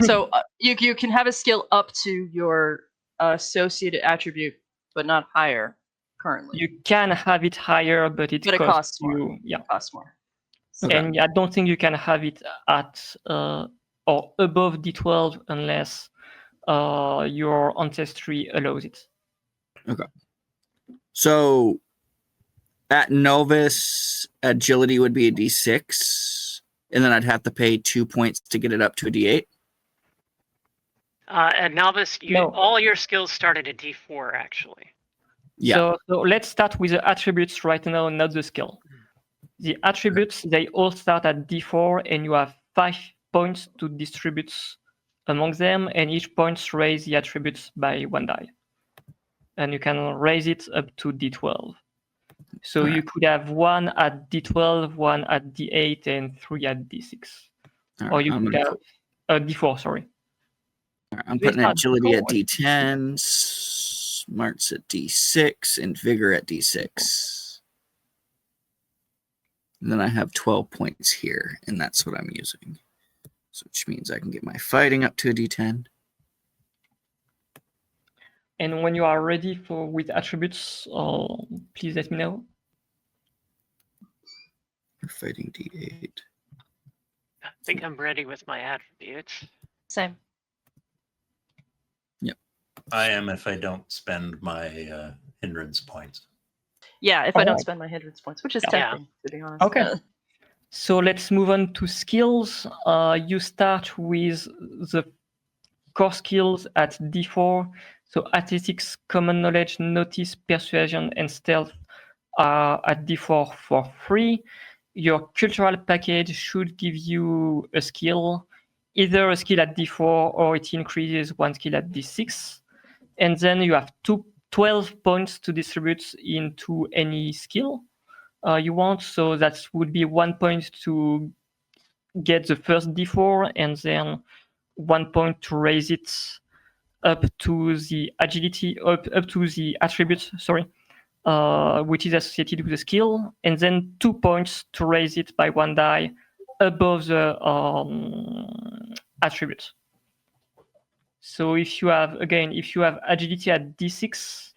So you can have a skill up to your associated attribute, but not higher currently. You can have it higher, but it costs more. you. Yeah. It costs more. Okay. And I don't think you can have it at or above D12 unless your ancestry allows it. So at novice, agility would be a D6, and then I'd have to pay 2 points to get it up to a D8. At novice, No. all your skills start at a D4 actually. Yeah. So let's start with the attributes right now, not the skill. The attributes, they all start at D4, and you have 5 points to distribute among them, and each point raise the attributes by 1 die. And you can raise it up to D12. So you could have 1 at D12, 1 at D8, and 3 at D6. All Or right, you I'm could gonna have D4, sorry. I'm It's putting not agility at difficult. D10, smarts at D6, and vigor at D6. And then I have 12 points here, and that's what I'm using. So which means I can get my fighting up to a D10. And when you are ready with attributes, please let me know. Or fighting D8. I think I'm ready with my attributes. Same. I am if I don't spend my hindrance points. Yeah, if I don't Alright. spend my hindrance points, which is Yeah. tempting, to be honest. Okay. So let's move on to skills. You start with the core skills at D4. So athletics, common knowledge, notice, persuasion, and stealth are at D4 for free. Your cultural package should give you a skill, either a skill at D4 or it increases 1 skill at D6. And then you have 12 points to distribute into any skill you want. So that would be 1 point to get the first D4, and then 1 point to raise it up to the agility, up to the attribute, sorry, which is associated with the skill, and then 2 points to raise it by 1 die above the attribute. So if you have agility at D6,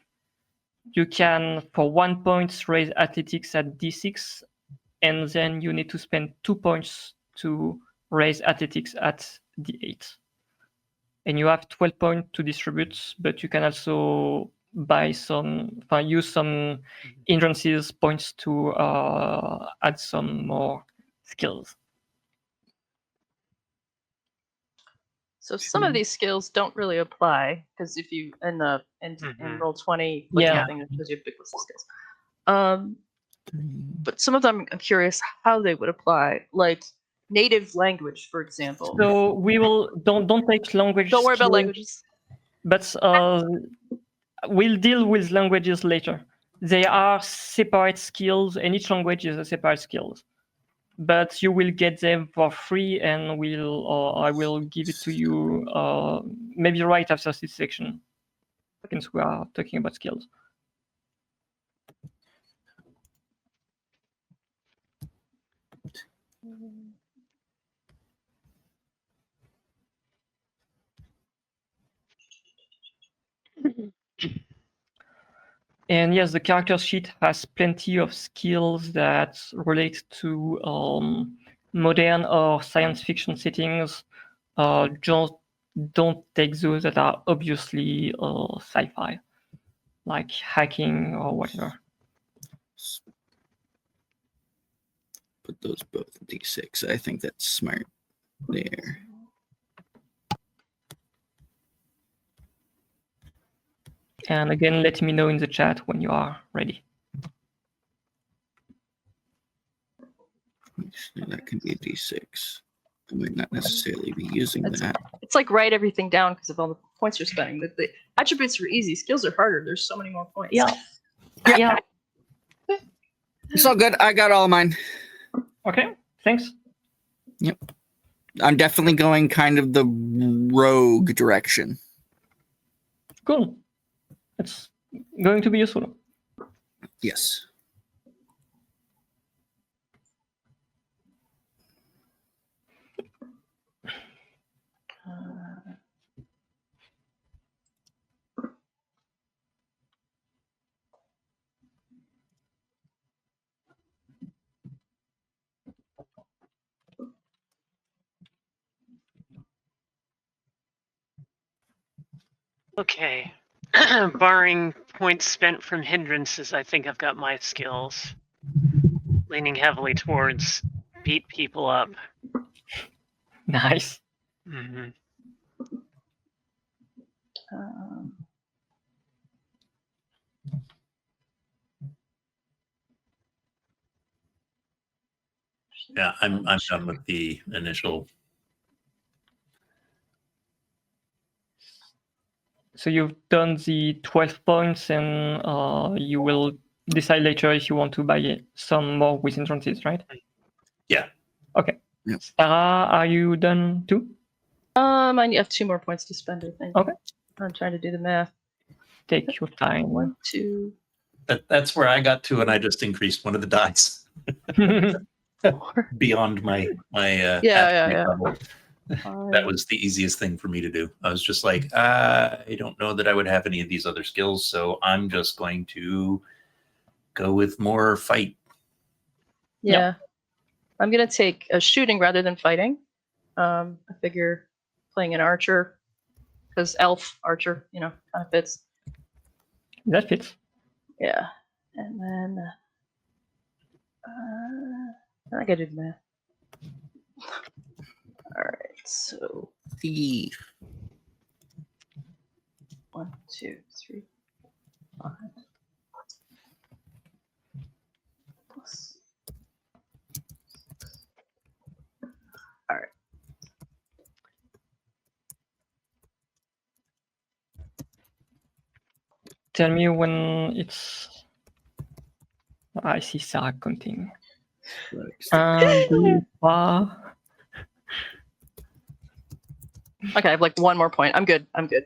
you can, for 1 point, raise athletics at D6, and then you need to spend 2 points to raise athletics at D8. And you have 12 points to distribute, but you can also use some hindrances points to add some more skills. So some of these skills don't really apply because if you in roll 20, like Yeah. something that shows you a big list of skills. But some of them, I'm curious how they would apply, like native language, for example. So we will don't take language. Don't worry about skills, languages. but we'll deal with languages later. They are separate skills, and each language is a separate skill. But you will get them for free, and I will give it to you maybe right after this section, since we are talking about skills. And yes, the character sheet has plenty of skills that relate to modern or science fiction settings. Just don't take those that are obviously sci-fi, like hacking or whatever. Put those both in D6. I think that's smart there. And again, let me know in the chat when you are ready. That can be a D6. I might not necessarily be using that. It's like write everything down because of all the points you're spending. The attributes are easy. Skills are harder. There's so many more points. Yeah. Yeah. It's all good. I got all mine. Okay. Thanks. Yep. I'm definitely going kind of the rogue direction. Cool. It's going to be useful. Yes. Okay. Barring points spent from hindrances, I think I've got my skills. Leaning heavily towards beat people up. Nice. Mm-hmm. Yeah, I'm done with the initial. So you've done the 12 points, and you will decide later if you want to buy some more with entrances, right? Yeah. Okay. Yep. Sarah, are you done too? I have 2 more points to spend, I think. Okay. I'm trying to do the math. Take your time. 1, 2. That's where I got to, and I just increased one of the dice beyond my Yeah. level. That was the easiest thing for me to do. I was just like, I don't know that I would have any of these other skills, so I'm just going to go with more fight. Yeah. I'm going to take shooting rather than fighting. I figure playing an archer, because elf archer, kind of fits. That fits. Yeah. And then I gotta do the math. All right, so Thief. 1, 2, 3, 5. Plus. All right. Tell me when it's. I see Sarah counting. Okay, I have like 1 more point. I'm good. Okay.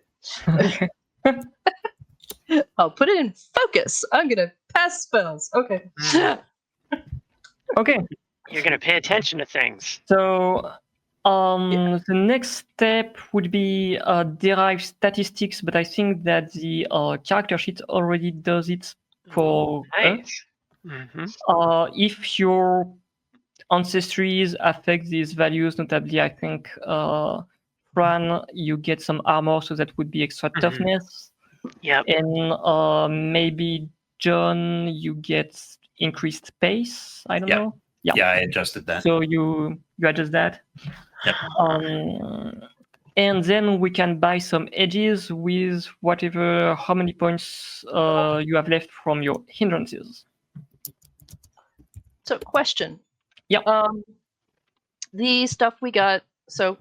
I'll put it in focus. I'm gonna pass spells. Okay. Okay. You're going to pay attention to things. So The next step would be derive statistics, but I think that the character sheet already does it for us. Nice. Mm-hmm. If your ancestries affect these values, notably, I think Fran, you get some armor, so that would be extra Mhm. toughness. Yep. And maybe John, you get increased pace. I don't Yeah. know. Yeah, I adjusted that. So you adjust that. Yep. And then we can buy some edges with whatever, how many points you have left from your hindrances. So, question. Yeah. The stuff we got. So,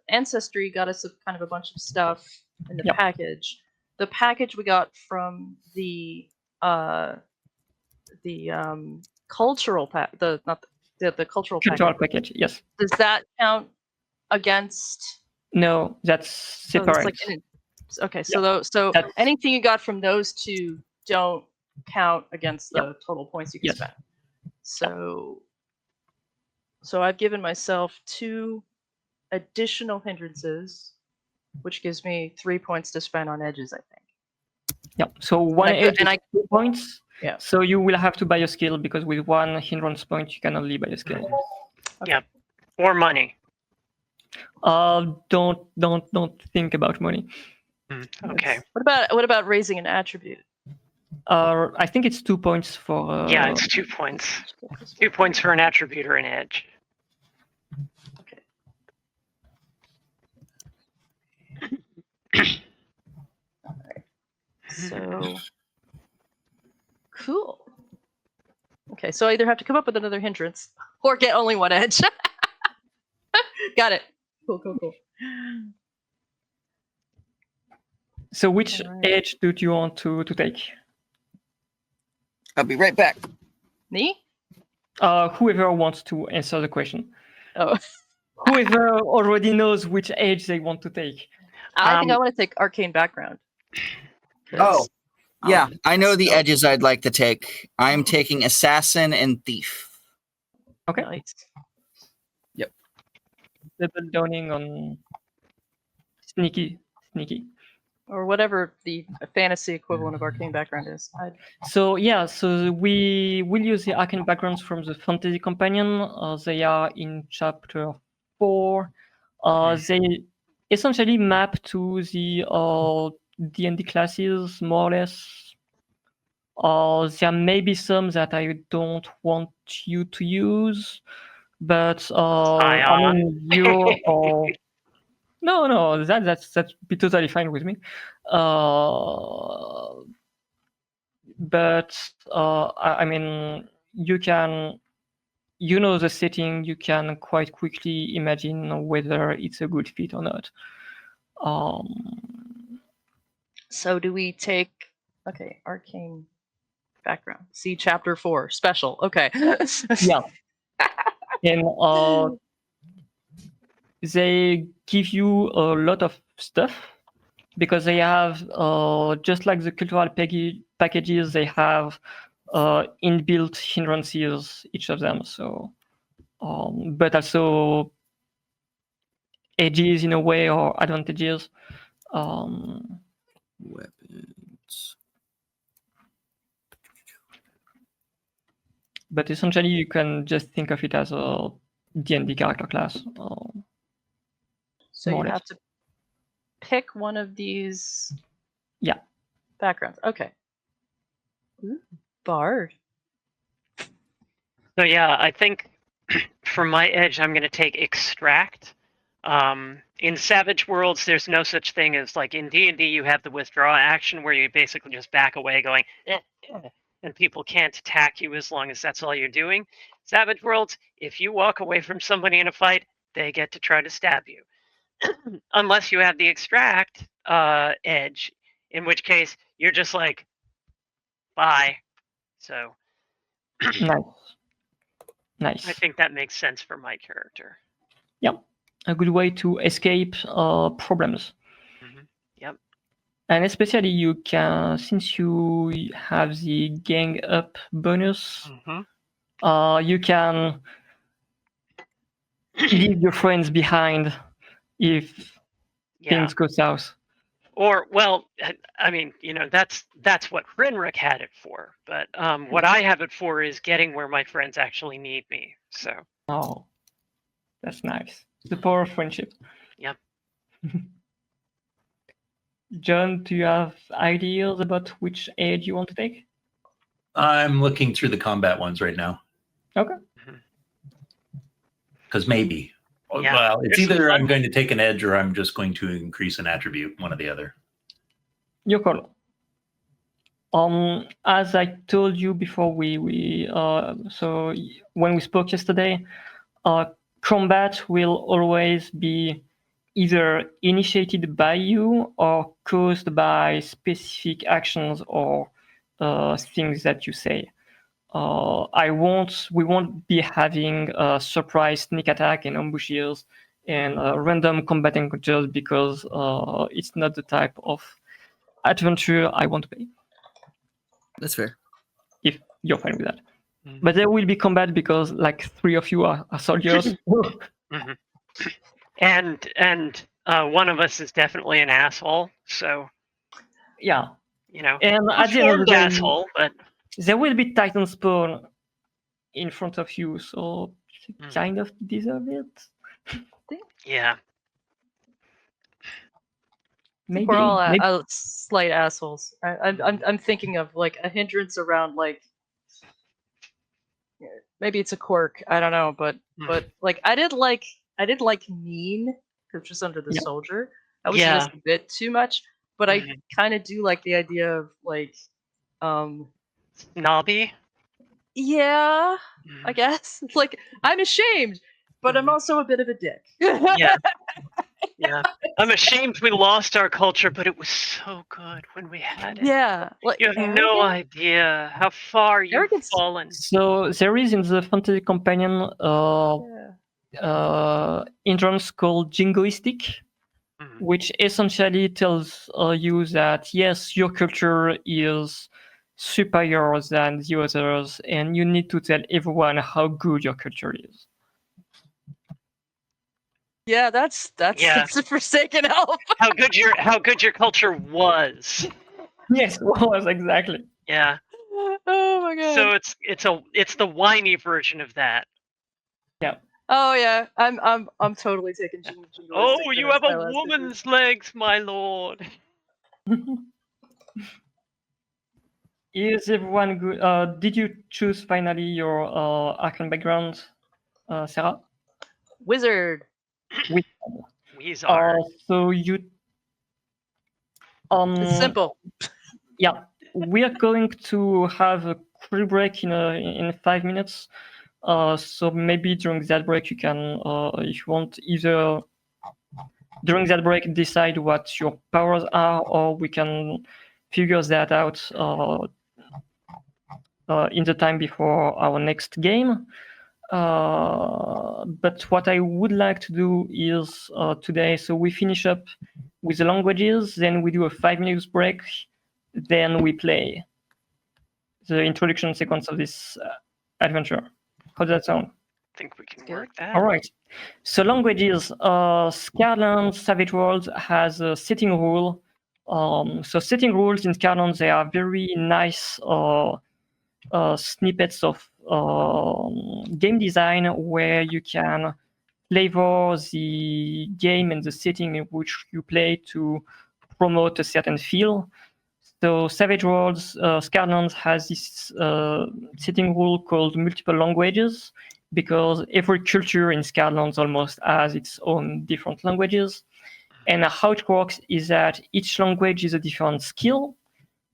Ancestry got us kind of a bunch of stuff in the Yep. package. The package we got from the cultural pack. The cultural Cultural package. package, yes. Does that count against? No, that's So it's separate. like okay, so That's- anything you got from those two don't count against the total points you can Yes. spend. So I've given myself 2 additional hindrances, which gives me 3 points to spend on edges, I think. Yeah. So one I could- edge is 2 points. Yeah. So you will have to buy a skill because with one hindrance point you can only buy a skill. Yep. Or money. Don't think about money. Okay. What about raising an attribute? I think it's 2 points for. Yeah, it's 2 points. 2 points for an attribute or an edge. Okay. All right. So cool. Okay, so I either have to come up with another hindrance or get only one edge. Got it. Cool. So which Alright. edge do you want to take? I'll be right back. Me? Whoever wants to answer the question. Oh, Whoever already knows which edge they want to take. I think I want to take arcane background. 'Cause, Oh, yeah. um, I know the so- edges I'd like to take. I'm taking assassin and thief. Okay. Nice. Double downing on sneaky. Or whatever the fantasy equivalent of arcane background is. So yeah, so we will use the arcane backgrounds from the fantasy companion. They are in chapter 4. They essentially map to the D&D classes more or less. There may be some that I don't want you to use, but I mean you or no, that's be totally fine with me. But I mean, you can, you know, the setting. You can quite quickly imagine whether it's a good fit or not. So do we take arcane background? See chapter 4 special. Okay. Yeah. And they give you a lot of stuff because they have just like the cultural packages, they have inbuilt hindrances, each of them. So, but also edges in a way or advantages. Weapons. But essentially, you can just think of it as a D&D character class. So more you or less. have to pick one of these. Yeah. Backgrounds. Okay. Ooh, Bard. So yeah, I think for my edge, I'm going to take extract. In Savage Worlds, there's no such thing as like in D&D. You have the withdraw action where you basically just back away, going, and people can't attack you as long as that's all you're doing. Savage Worlds, if you walk away from somebody in a fight, they get to try to stab you, unless you have the extract edge, in which case you're just like, bye. So Nice. I think that makes sense for my character. Yeah, a good way to escape problems. Yep. And especially you can, since you have the gang up bonus, you can leave your friends behind if Yeah. things go south. Or, well, I mean, that's what Rinrick had it for. But what I have it for is getting where my friends actually need me. So, Oh, that's nice. The power of friendship. yep. John, do you have ideas about which age you want to take? I'm looking through the combat ones right now. Okay. Because maybe. Yeah. Well, it's There's some either fun- I'm going to take an edge or I'm just going to increase an attribute, one or the other. Your call. As I told you before, so when we spoke yesterday, combat will always be either initiated by you or caused by specific actions or things that you say. We won't be having a surprise sneak attack and ambushes and random combat encounters because it's not the type of adventure I want to play. That's fair. If you're fine with that. Mhm. But there will be combat because like 3 of you are soldiers. Mhm. And one of us is definitely an asshole. So, Yeah. And at the end of the reformed day, asshole, but there will be Titan spawn in front of you, so you kind of deserve it. yeah. Maybe. We're all maybe. slight assholes. I'm thinking of like a hindrance around like maybe it's a quirk. I don't know, but like I did like mean, just under the Yeah. soldier. That was Yeah. just a bit too much. But I Mhm. kind of do like the idea of like, Snobby. yeah, Mhm. I guess it's like I'm ashamed, but I'm Mhm. also a bit of a dick. Yeah. Yeah. I'm ashamed we lost our culture, but it was so good when we had it. Yeah, like You have no idea how far you've Arrogance- fallen. So there is in the fantasy companion Yeah. hindrance called jingoistic, Mhm. which essentially tells you that yes, your culture is superior than the others, and you need to tell everyone how good your culture is. Yeah, that's Yeah. the Forsaken Elf. How good your culture was. Yes, was exactly. Yeah. Oh my god. So it's the whiny version of that. Yeah. Oh yeah, I'm totally taking jingoistic Oh, for you this, have my a last woman's legs, my lord. Is everyone good? Did you choose finally your Arcane background, Sarah? Wizard. Weezar. So you. It's simple. Yeah, we are going to have a quick break in 5 minutes. So maybe during that break you can, if you want, either during that break decide what your powers are, or we can figure that out in the time before our next game. But what I would like to do is today, so we finish up with the languages, then we do a 5 minutes break, then we play the introduction sequence of this adventure. How does that sound? I think we can Good. work that. All right. So languages, Scarland Savage Worlds has a setting rule. So setting rules in Scarland, they are very nice snippets of game design where you can flavor the game and the setting in which you play to promote a certain feel. So Savage Worlds, Scarland has this setting rule called multiple languages, because every culture in Scarland almost has its own different languages. And how it works is that each language is a different skill.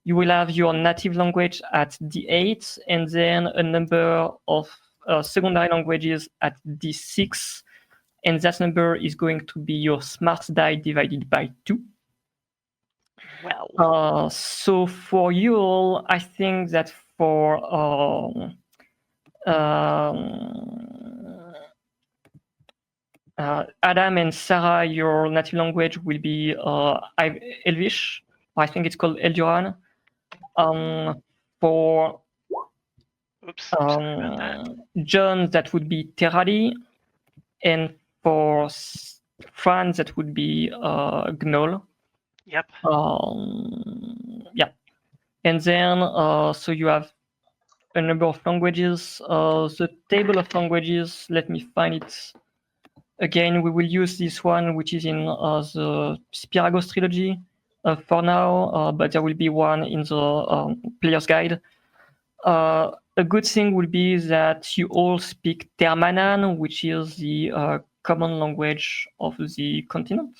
You will have your native language at D8, and then a number of secondary languages at D6, and that number is going to be your smart die divided by 2. Well. So for you all, I think that for Adam and Sarah, your native language will be Elvish. I think it's called Elduran. For Oops. Sorry about that. John, that would be Terali. And For Fran, that would be Gnoll. Yep. Yeah. And then, so you have a number of languages. The table of languages, let me find it. Again, we will use this one, which is in the Spiragos trilogy for now, but there will be one in the player's guide. A good thing will be that you all speak Termanan, which is the common language of the continent.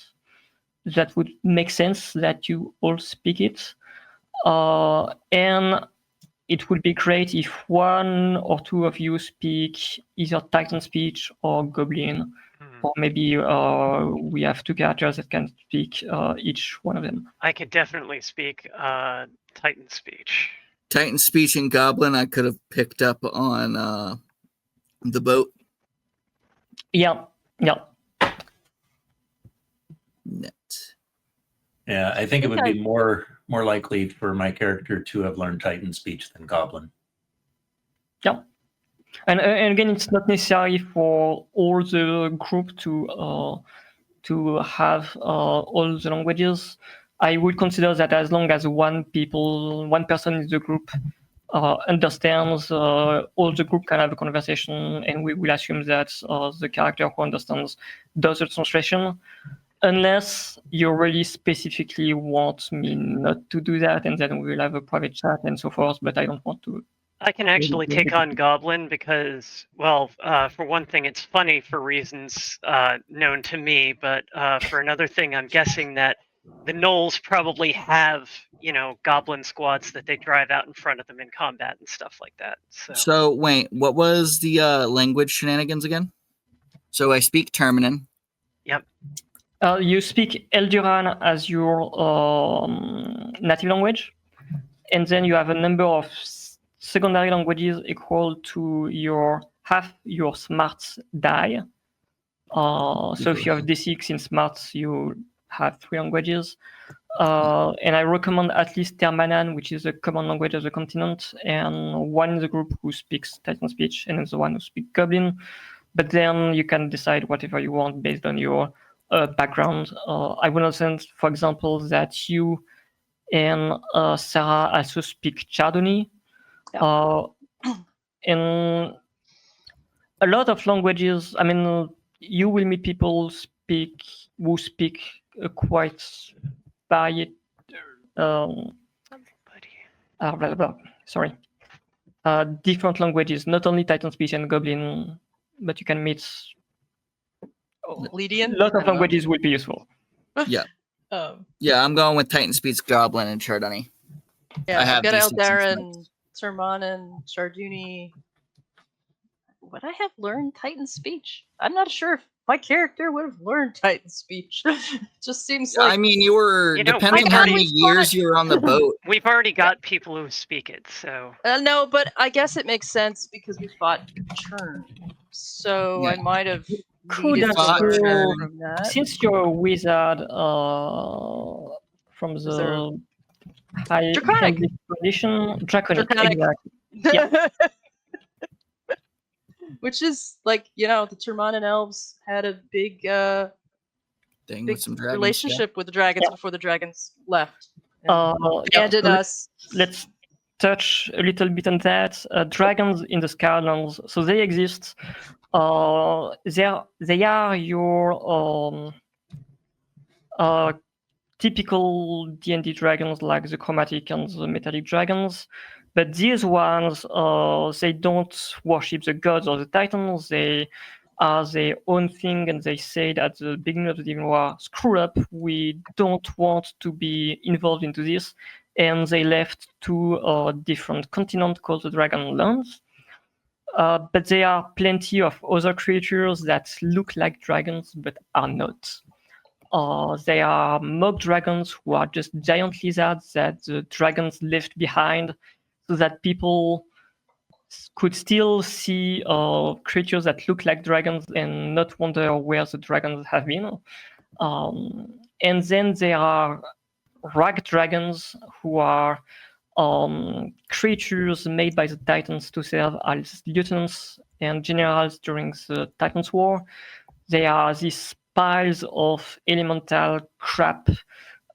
That would make sense that you all speak it. And it would be great if one or two of you speak either Titan speech or Goblin, or maybe we have two characters that can speak each one of them. I could definitely speak Titan speech. Titan speech and Goblin I could have picked up on the boat. Yeah. Net. Yeah, I think it would Okay. be more likely for my character to have learned Titan speech than Goblin. Yeah. And again, it's not necessary for all the group to have all the languages. I would consider that as long as one person in the group understands, all the group can have a conversation, and we will assume that the character who understands does the translation, unless you really specifically want me not to do that, and then we will have a private chat and so forth, but I don't want to. I can actually take on Goblin because, well, for one thing, it's funny for reasons known to me, but for another thing, I'm guessing that the Gnolls probably have, Goblin squads that they drive out in front of them in combat and stuff like that. So wait, what was the language shenanigans again? So I speak Termanan. Yep. You speak Elduran as your native language, and then you have a number of secondary languages equal to half your smarts die. So if you have D6 in smarts, you have 3 languages. And I recommend at least Termanan, which is a common language of the continent, and one in the group who speaks Titan speech, and the one who speaks Goblin. But then you can decide whatever you want based on your background. I would understand, for example, that you and Sarah also speak Chardonnay. In a lot of languages, I mean, you will meet people who speak quite varied. Different languages, not only Titan speech and Goblin, but you can meet. Lydian? A lot of languages will be useful. Yeah. Um, Yeah, I'm going with Titan speech, Goblin, and Chardonnay. yeah, I have I've got these things in Eldarin, Termana, Charduni. Would I have learned Titan speech? I'm not sure if my character would have learned Titan speech. Just seems like I mean, you were depending on I how thought many we years fought- you were on the boat. We've already got people who speak it, so. no, but I guess it makes sense because we fought Churn, so I Yeah. might have Could needed to have learn Churn. from that. Since you're a wizard from Is there- the high Draconic. tradition, draconic. Draconic. Exactly. Which is like, the Termanan elves had a big Thing big with some dragons. relationship with the dragons Yeah. before the dragons left. Yeah, Abandoned us. Let's touch a little bit on that. Dragons in the Skylands, so they exist. They are your typical D&D dragons, like the chromatic and the metallic dragons. But these ones, they don't worship the gods or the titans. They are their own thing, and they said at the beginning of the Divine War, screw up, we don't want to be involved into this. And they left to a different continent called the Dragonlands. But there are plenty of other creatures that look like dragons but are not. They are mock dragons who are just giant lizards that the dragons left behind so that people could still see creatures that look like dragons and not wonder where the dragons have been. And then there are rag dragons who are creatures made by the Titans to serve as lieutenants and generals during the Titans War. they are these piles of elemental crap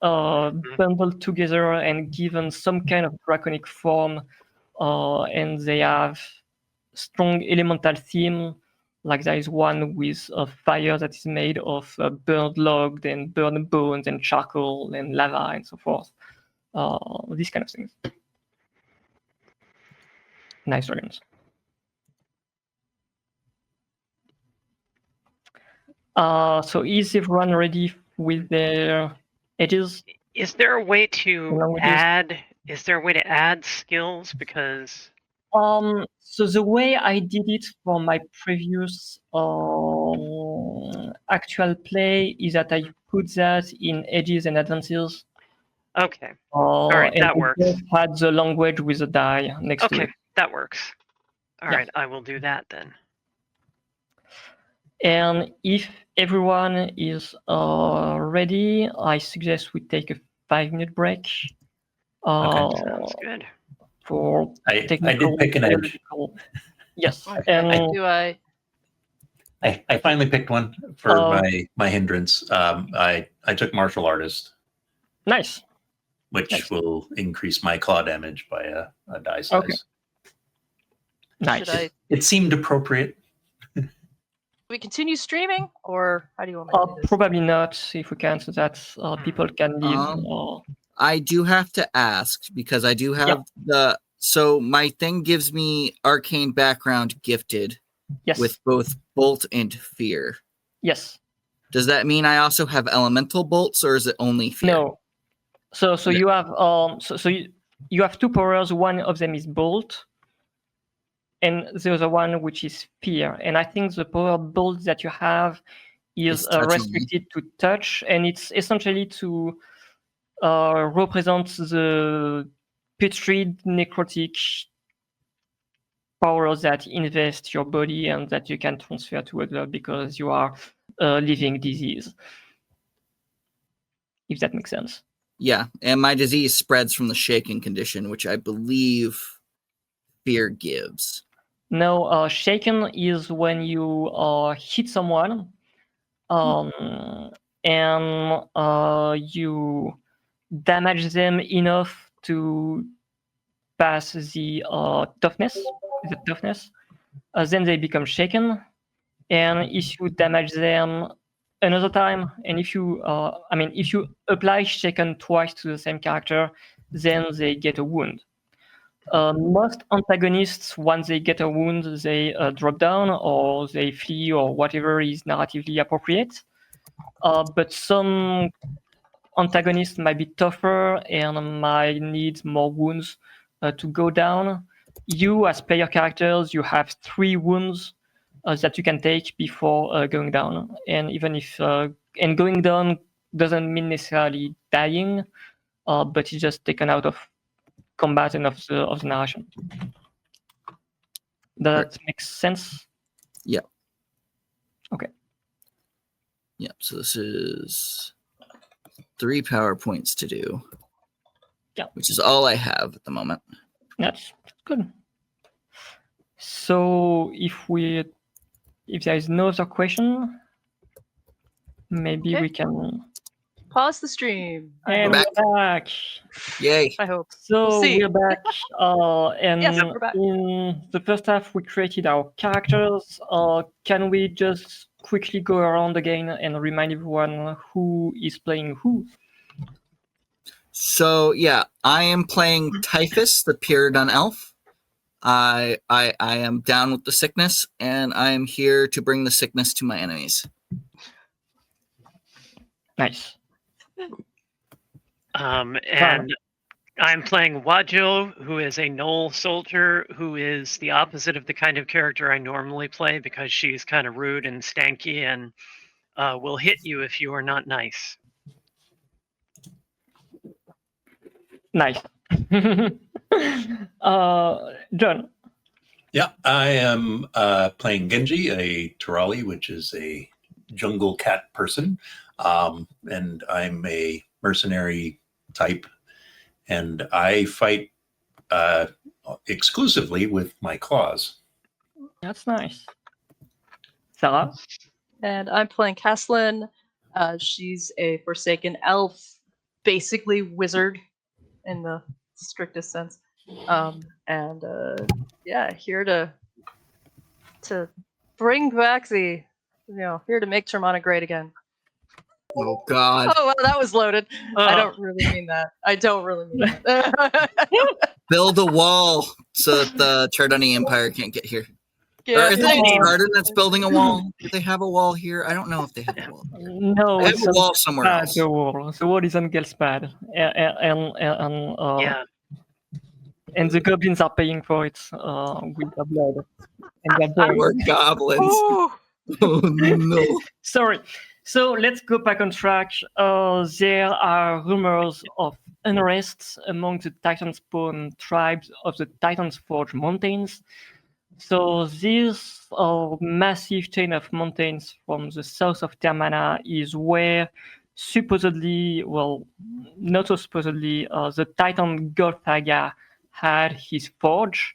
bundled together and given some kind of draconic form, and they have strong elemental theme. Like there is one with a fire that is made of burned logs and burned bones and charcoal and lava and so forth. These kind of things. Nice dragons. So is everyone ready with their edges? Is there a way to Languages? add? Is there a way to add skills? Because So the way I did it for my previous actual play is that I put that in edges and advances. okay, right, and that I works. just had the language with a die next to Okay, it. that works. All Yeah. right, I will do that then. And if everyone is ready, I suggest we take a 5-minute break. Sounds good. For I technical. did pick an edge. theoretical- Yes, Okay. and Do I? I finally picked one for Oh. my hindrance. I took martial artist, nice. which Nice. will increase my claw damage by a die size. Okay. Nice. Should I? It seemed appropriate. Do we continue streaming, or how do you want me to do this? Probably not if we can, so that people can leave. I do have to ask because I do have so my thing gives me arcane background gifted Yes. with both bolt and fear. Yes. Does that mean I also have elemental bolts, or is it only fear? No. So you have you have 2 powers. One of them is bolt, and the other one which is fear. And I think the power bolt that you have is It's touching. restricted to touch, and it's essentially to represent the putrid necrotic powers that invest your body and that you can transfer to other because you are living disease. If that makes sense. Yeah, and my disease spreads from the shaking condition, which I believe fear gives. No, shaken is when you hit someone and you damage them enough to pass the toughness. Is it toughness? Then they become shaken, and if you damage them another time, and if you if you apply shaken twice to the same character, then they get a wound. Most antagonists, once they get a wound, they drop down or they flee or whatever is narratively appropriate. But some antagonists might be tougher and might need more wounds to go down. You, as player characters, you have 3 wounds that you can take before going down. And even if and going down doesn't mean necessarily dying, but it's just taken out of combat and of the narration. That makes sense? Yep. Okay. Yep, so this is 3 power points to do. Yeah. Which is all I have at the moment. That's good. So if there is no other question, maybe Okay. we can. Pause the stream. And back. we're back. Yay. I hope. So We'll see. we're back. And Yes, we're back. in the first half, we created our characters. Can we just quickly go around again and remind everyone who is playing who? So yeah, I am playing Typhus, the Pyridon elf. I am down with the sickness, and I am here to bring the sickness to my enemies. Nice. And I'm playing Wajo, who is a Knoll soldier, who is the opposite of the kind of character I normally play because she's kind of rude and stanky and will hit you if you are not nice. Nice. John. Yeah, I am playing Genji, a Terali, which is a jungle cat person. And I'm a mercenary type. And I fight exclusively with my claws. That's nice. Sarah? And I'm playing Caslin. She's a Forsaken elf, basically wizard in the strictest sense. And yeah, here to bring back the, here to make Termana great again. Oh God! Oh, well, that was loaded. I Oh. don't really mean that. I don't really mean that. Build a wall so that the Chardoni Empire can't get here. Or Yeah, is it thanks. Chardon that's building a wall? Do they have a wall here? I don't know if they have a wall. No, They have it's a on wall somewhere Gelspad, else. the wall. The wall is on Gelspad. Yeah. And the goblins are paying for it with their blood and their brain. Poor goblins. Ooh. Oh no. Sorry. So let's go back on track. There are rumors of unrest among the Titan spawn tribes of the Titan's Forge Mountains. So this massive chain of mountains from the south of Termana is where supposedly, well, not so supposedly, the Titan Golthaga had his forge.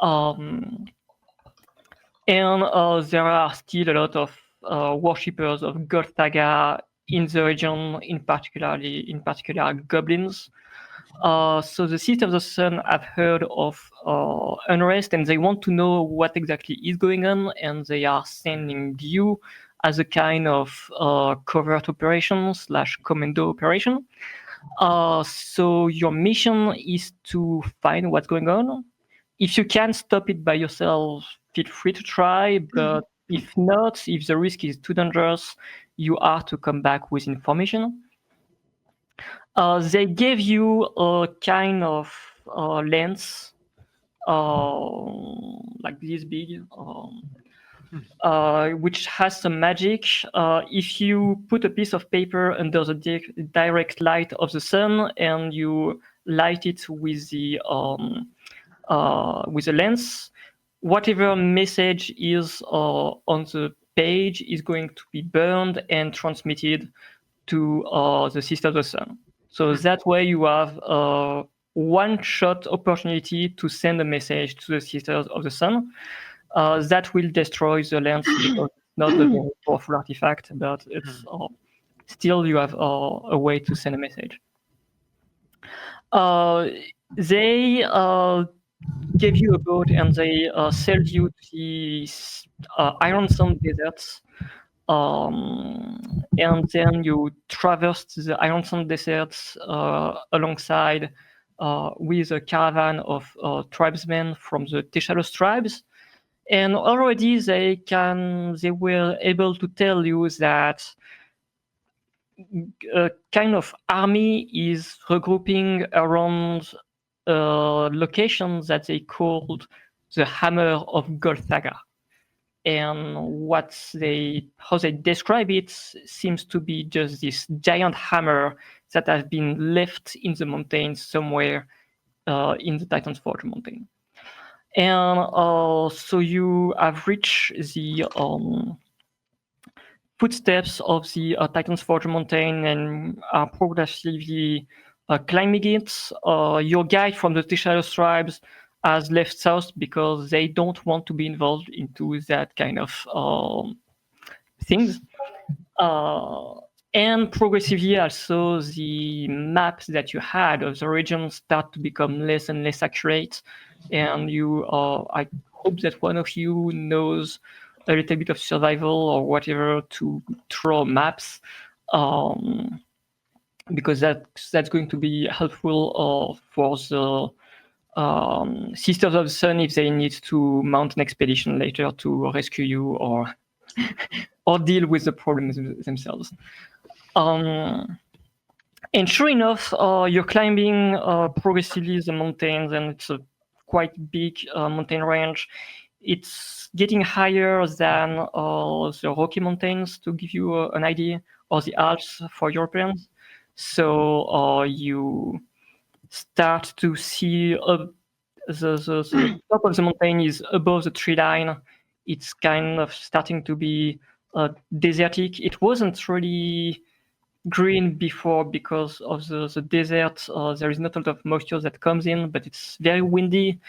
And there are still a lot of worshippers of Golthaga in the region, in particular goblins. So the Sisters of the Sun have heard of unrest, and they want to know what exactly is going on, and they are sending you as a kind of covert operation / commando operation. So your mission is to find what's going on. If you can stop it by yourself, feel free to try, but if not, if the risk is too dangerous, you are to come back with information. They gave you a kind of lens, like this big, which has some magic. If you put a piece of paper under the direct light of the sun and you light it with the lens, whatever message is on the page is going to be burned and transmitted to the Sisters of the Sun. So that way you have a one-shot opportunity to send a message to the Sisters of the Sun. That will destroy the lens because it's not a very powerful artifact, but it's still you have a way to send a message. They gave you a boat and they sailed you to the Iron Sand deserts. And then you traversed the Iron Sand deserts alongside with a caravan of tribesmen from the Teshalos tribes. And already they were able to tell you that a kind of army is regrouping around a location that they called the Hammer of Golthaga. And how they describe it seems to be just this giant hammer that has been left in the mountains somewhere in the Titan's Forge mountain. And so you have reached the footsteps of the Titan's Forge mountain and are progressively climbing it. Your guide from the Teshalos tribes has left south because they don't want to be involved into that kind of things. And progressively also the maps that you had of the region start to become less and less accurate. And I hope that one of you knows a little bit of survival or whatever to draw maps, because that's going to be helpful for the Sisters of the Sun if they need to mount an expedition later to rescue you or deal with the problems themselves. And sure enough, you're climbing progressively the mountains, and it's a quite big mountain range. It's getting higher than the Rocky Mountains, to give you an idea, or the Alps for Europeans. So you start to see the top of the mountain is above the tree line. It's kind of starting to be desertic. It wasn't really green before because of the desert. There is not a lot of moisture that comes in, but it's very windy.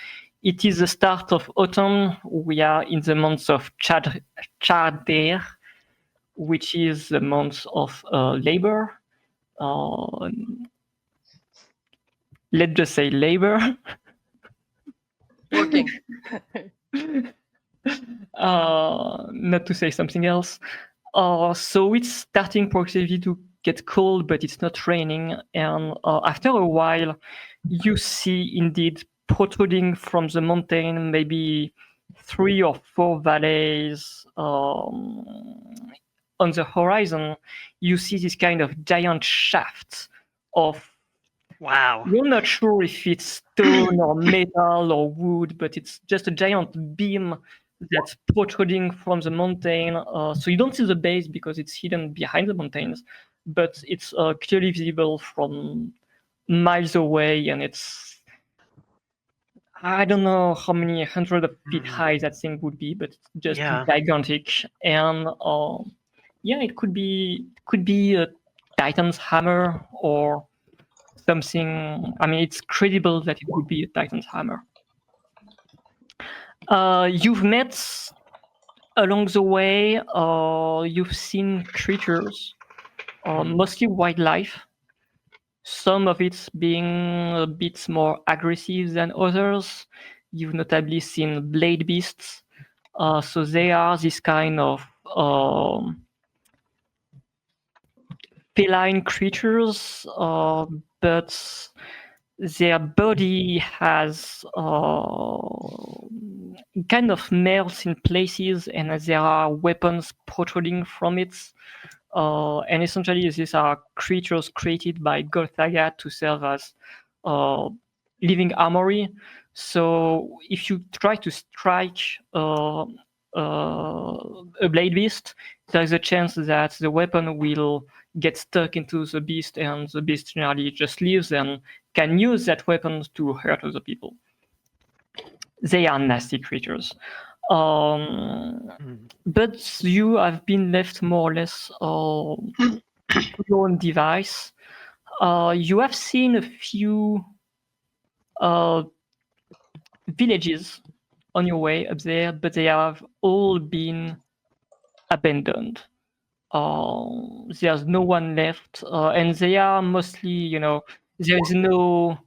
It is the start of autumn. We are in the month of Chardare, which is the month of labor. Let's just say labor. Working. Not to say something else. So it's starting progressively to get cold, but it's not raining. And after a while, you see indeed protruding from the mountain maybe 3 or 4 valleys. On the horizon, you see this kind of giant shaft of, Wow. you're not sure if it's stone or metal or wood, but it's just a giant beam that's protruding from the mountain. So you don't see the base because it's hidden behind the mountains, but it's clearly visible from miles away, and it's, I don't know how many hundred of feet high that thing would be, but it's just Yeah. gigantic. And yeah, it could be a Titan's hammer or something. I mean, it's credible that it would be a Titan's hammer. You've met along the way. You've seen creatures, mostly wildlife. Some of it being a bit more aggressive than others. You've notably seen blade beasts. So they are this kind of feline creatures, but their body has kind of melts in places, and there are weapons protruding from it. And essentially, these are creatures created by Golthaga to serve as living armory. So if you try to strike a blade beast, there is a chance that the weapon will get stuck into the beast, and the beast generally just leaves and can use that weapon to hurt other people. They are nasty creatures. But you have been left more or less to your own device. You have seen a few villages on your way up there, but they have all been abandoned. There's no one left, and they are mostly, there is no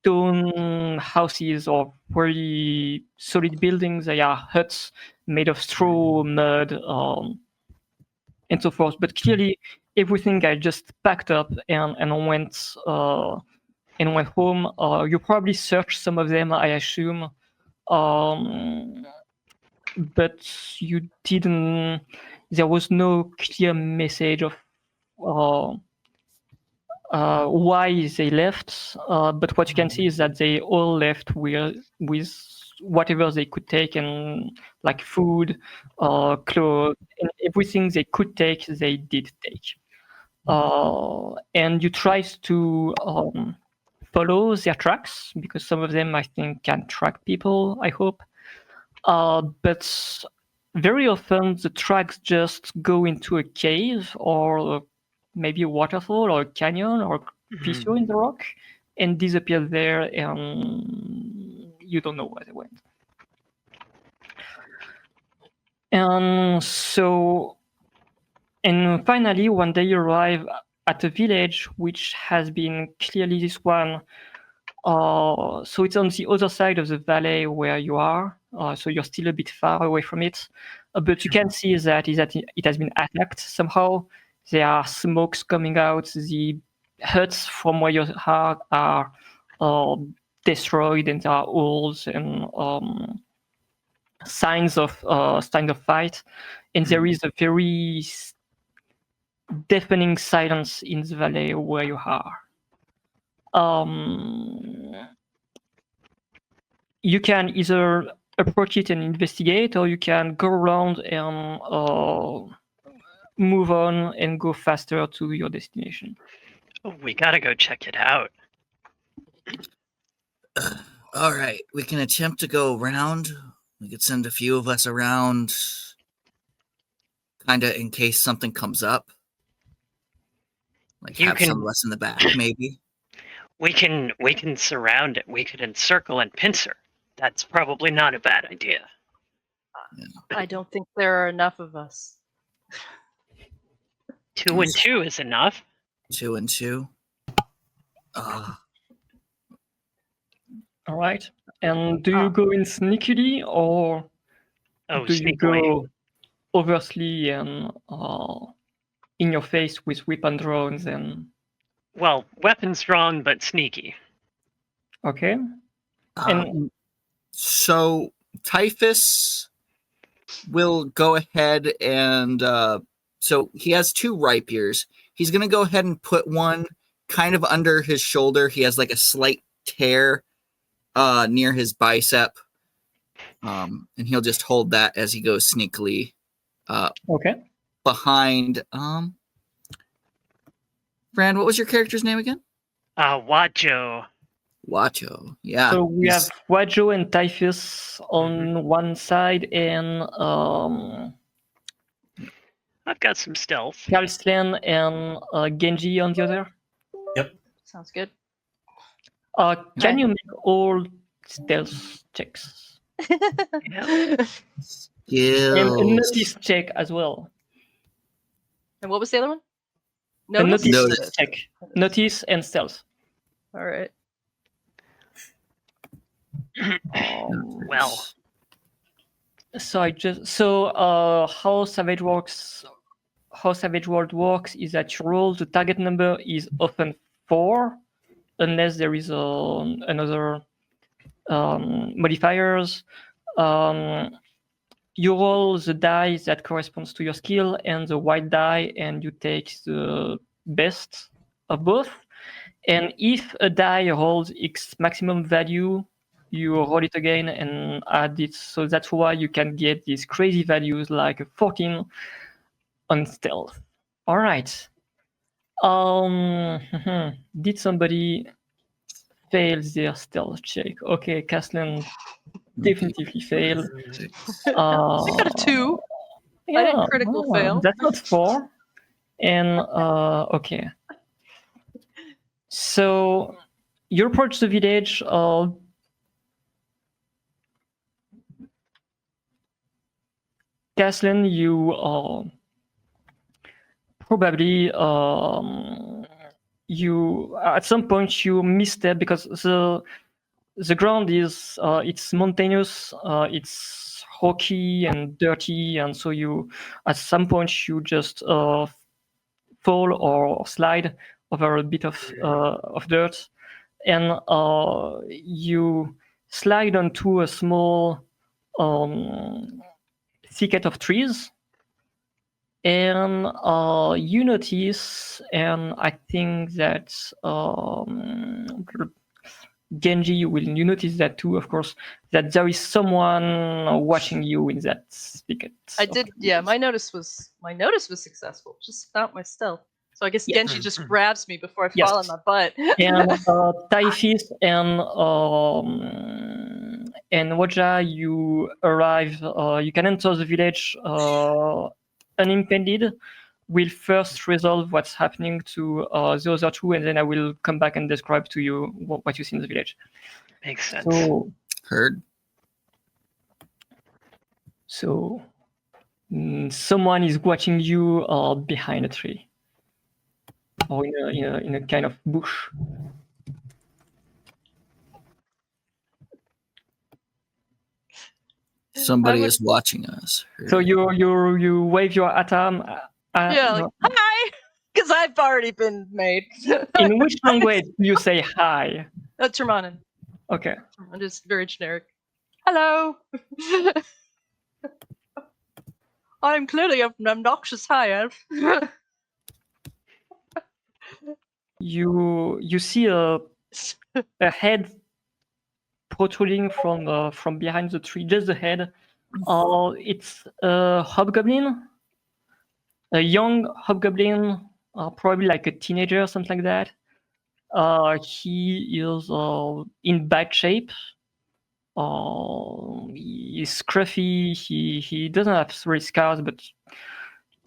stone houses or very solid buildings. They are huts made of straw, mud, and so forth. But clearly, everything I just packed up and went home. You probably searched some of them, I assume, but you didn't. There was no clear message of why they left. But what you can see is that they all left with whatever they could take, and like food, clothes, and everything they could take, they did take. And you try to follow their tracks, because some of them, I think, can track people, I hope. But very often the tracks just go into a cave, or maybe a waterfall or a canyon or fissure in the rock, and disappear there, and you don't know where they went. And so, and finally, one day you arrive at a village which has been clearly this one. So it's on the other side of the valley where you are. So you're still a bit far away from it. But you can see that it has been attacked somehow. There are smokes coming out. The huts from where you are destroyed, and there are holes and signs of fight. And there is a very deafening silence in the valley where you are. You can either approach it and investigate, or you can go around and move on and go faster to your destination. Oh, we gotta go check it out. All right, we can attempt to go around. We could send a few of us around, kind of in case something comes up. Like You have can- some of us in the back, maybe. We can surround it. We could encircle and pincer. That's probably not a bad idea. I don't think there are enough of us. 2 and 2 is enough. 2 and 2. All right. And do you go in sneakily or Oh, do you sneakily. go overtly and in your face with weapon drones and Well, weapons drawn, but sneaky. okay? And So Typhus will go ahead and so he has 2 rapiers. He's going to go ahead and put one kind of under his shoulder. He has like a slight tear near his bicep. And he'll just hold that as he goes sneakily okay. behind Brand, what was your character's name again? Wajo. Wacho. Yeah. So we have Wajo and Typhus on one side and I've got some stealth. Kalslen and Genji on the other. Yep. Sounds good. Can you make all stealth checks? Yeah. Skills. And a notice check as well. And what was the other one? A notice Notice. check. Notice and stealth. All right. Well, So how Savage World works is that you roll the target number is often 4 unless there is another modifiers. You roll the die that corresponds to your skill and the white die, and you take the best of both. And if a die rolls its maximum value, you roll it again and add it. So that's why you can get these crazy values like a 14 on stealth. All right. Did somebody fail their stealth check? Okay, Kaslan definitively failed. I got a 2. I didn't critical fail. That's not 4. And okay. So you approach the village. Kaslan, you probably you at some point you misstep because the ground is it's mountainous, it's rocky and dirty, and so you at some point you just fall or slide over a bit of dirt, and you slide onto a small thicket of trees, and you notice, and I think that Genji, you notice that too, of course, that there is someone watching you in that thicket. I did. Yeah, my notice was successful. Just not my stealth. So I guess Yeah. Genji just grabs me before I Yes. fall on my butt. And Typhus and Waja, you arrive. You can enter the village unimpeded. We'll first resolve what's happening to the other 2, and then I will come back and describe to you what you see in the village. makes sense. So someone is watching you behind a tree or in a kind of bush. Somebody is watching us. So you wave your atom. Yeah, like, hi, because I've already been made. In which language do you say hi? Termana. Okay. I'm just very generic. Hello. I'm clearly an obnoxious high elf. You see a head protruding from behind the tree, just the head. It's a hobgoblin, a young hobgoblin, probably like a teenager, something like that. He is in bad shape. He's scruffy. He doesn't have really scars, but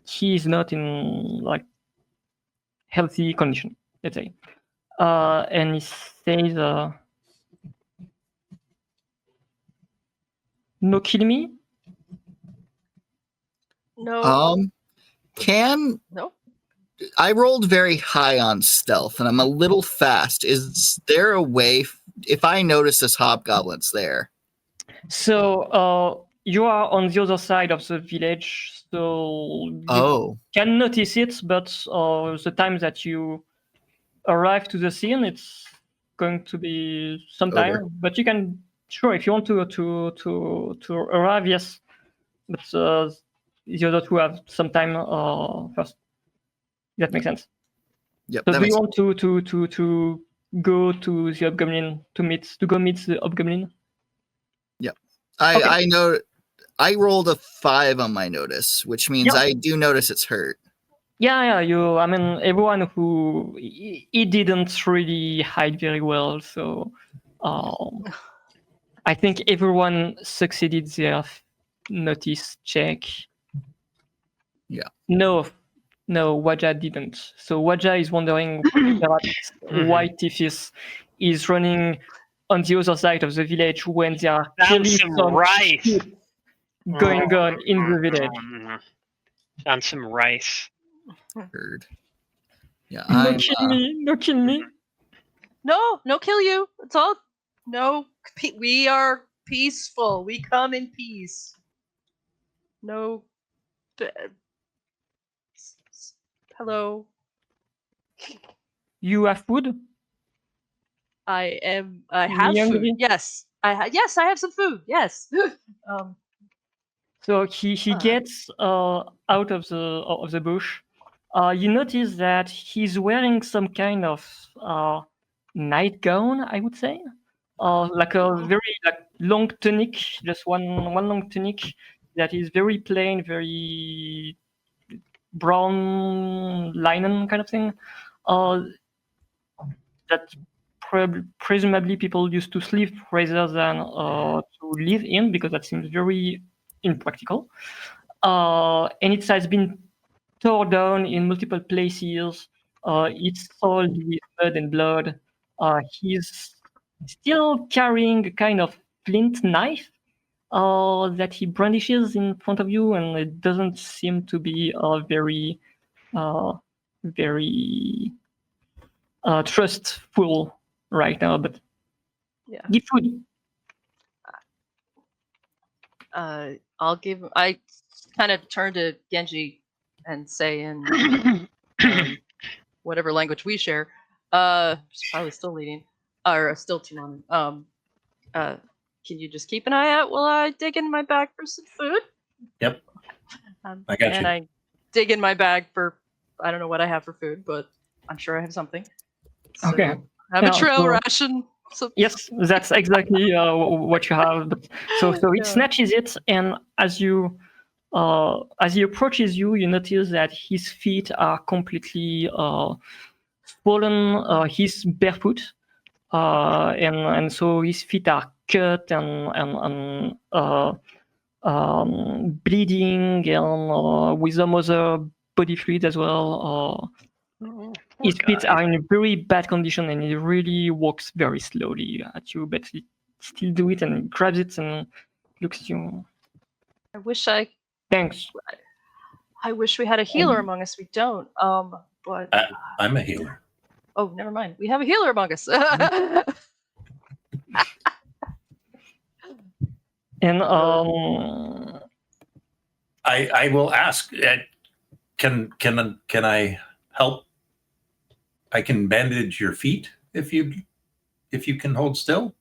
he is not in like healthy condition, let's say. And he says, "No kill me." No. Can No. I rolled very high on stealth, and I'm a little fast. Is there a way if I notice this hobgoblin's there? So you are on the other side of the village, so you can notice it, but the time that you arrive to the scene, it's going to be some time. Over. But you can, sure, if you want to arrive, yes. But the other two have some time first. That makes sense. Yep. So do you want to go to the hobgoblin to go meet the hobgoblin? Yep. Okay. I know. I rolled a 5 on my notice, which means Yep. I do notice it's hurt. Yeah. I mean, everyone who he didn't really hide very well, so I think everyone succeeded their notice check. Yeah. No, Waja didn't. So Waja is wondering why Tiffis is running on the other side of the village when there are Found clearly some some rice. shit going on in the village. Found some rice. Heard. Yeah. No kill me. No kill you. It's all no. We are peaceful. We come in peace. No. Hello. You have food? I have Hungry? food. Yes. Yes, I have some food. Yes. So he gets out of the bush. You notice that he's wearing some kind of nightgown, I would say, like a very long tunic, just one long tunic that is very plain, very brown linen kind of thing. That presumably people used to sleep rather than to live in, because that seems very impractical. And it has been torn down in multiple places. It's soiled with mud and blood. He's still carrying a kind of flint knife that he brandishes in front of you, and it doesn't seem to be very trustful right now. But yeah. give food. I'll give. I kind of turn to Genji and say in whatever language we share. She's probably still leading, or still Termana. Can you just keep an eye out while I dig in my bag for some food? Yep. I got and you. I dig in my bag for, I don't know what I have for food, but I'm sure I have something. So Okay. I have a trail ration. So yes, that's exactly what you have. But, so it snatches it, and as he approaches you, you notice that his feet are completely swollen. He's barefoot, and so his feet are cut and bleeding, and with some other body fluid as well. His feet are in a very bad condition, and he really walks very slowly at you, but he still do it and grabs it and looks at you. I wish I. Thanks. I wish we had a healer among us. We don't. But I'm a healer. Oh, never mind. We have a healer among us. And I will ask. Can I help? I can bandage your feet if you can hold still.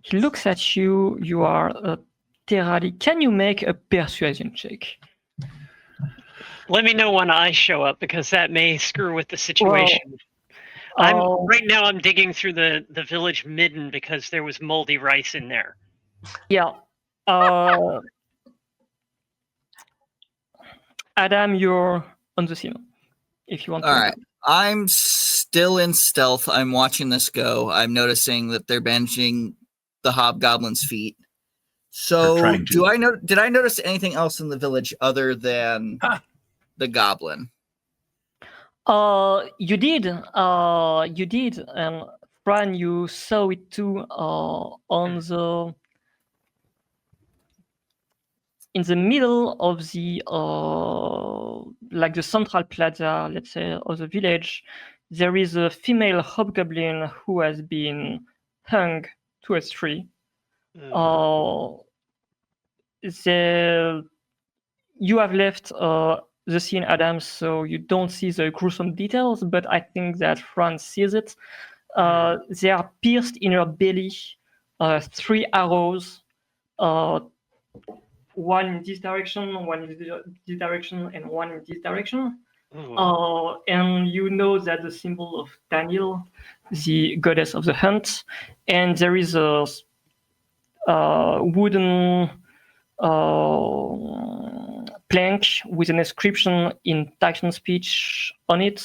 He looks at you. You are a Terrali. Can you make a persuasion check? Let me know when I show up, because that may screw with the situation. Right now I'm digging through the village midden because there was moldy rice in there. Yeah. Adam, you're on the scene. If you want to. All right. I'm still in stealth. I'm watching this go. I'm noticing that they're bandaging the hobgoblin's feet. So did I notice anything else in the village other than the goblin? You did. And Fran, you saw it too on the in the middle of the like the central plaza, let's say, of the village. There is a female hobgoblin who has been hung to a tree. You have left the scene, Adam, so you don't see the gruesome details, but I think that Fran sees it. They are pierced in her belly, 3 arrows, one in this direction, one in this direction, and one in this direction. And you know that the symbol of Daniel, the goddess of the hunt, and there is a wooden plank with an inscription in Titan speech on it.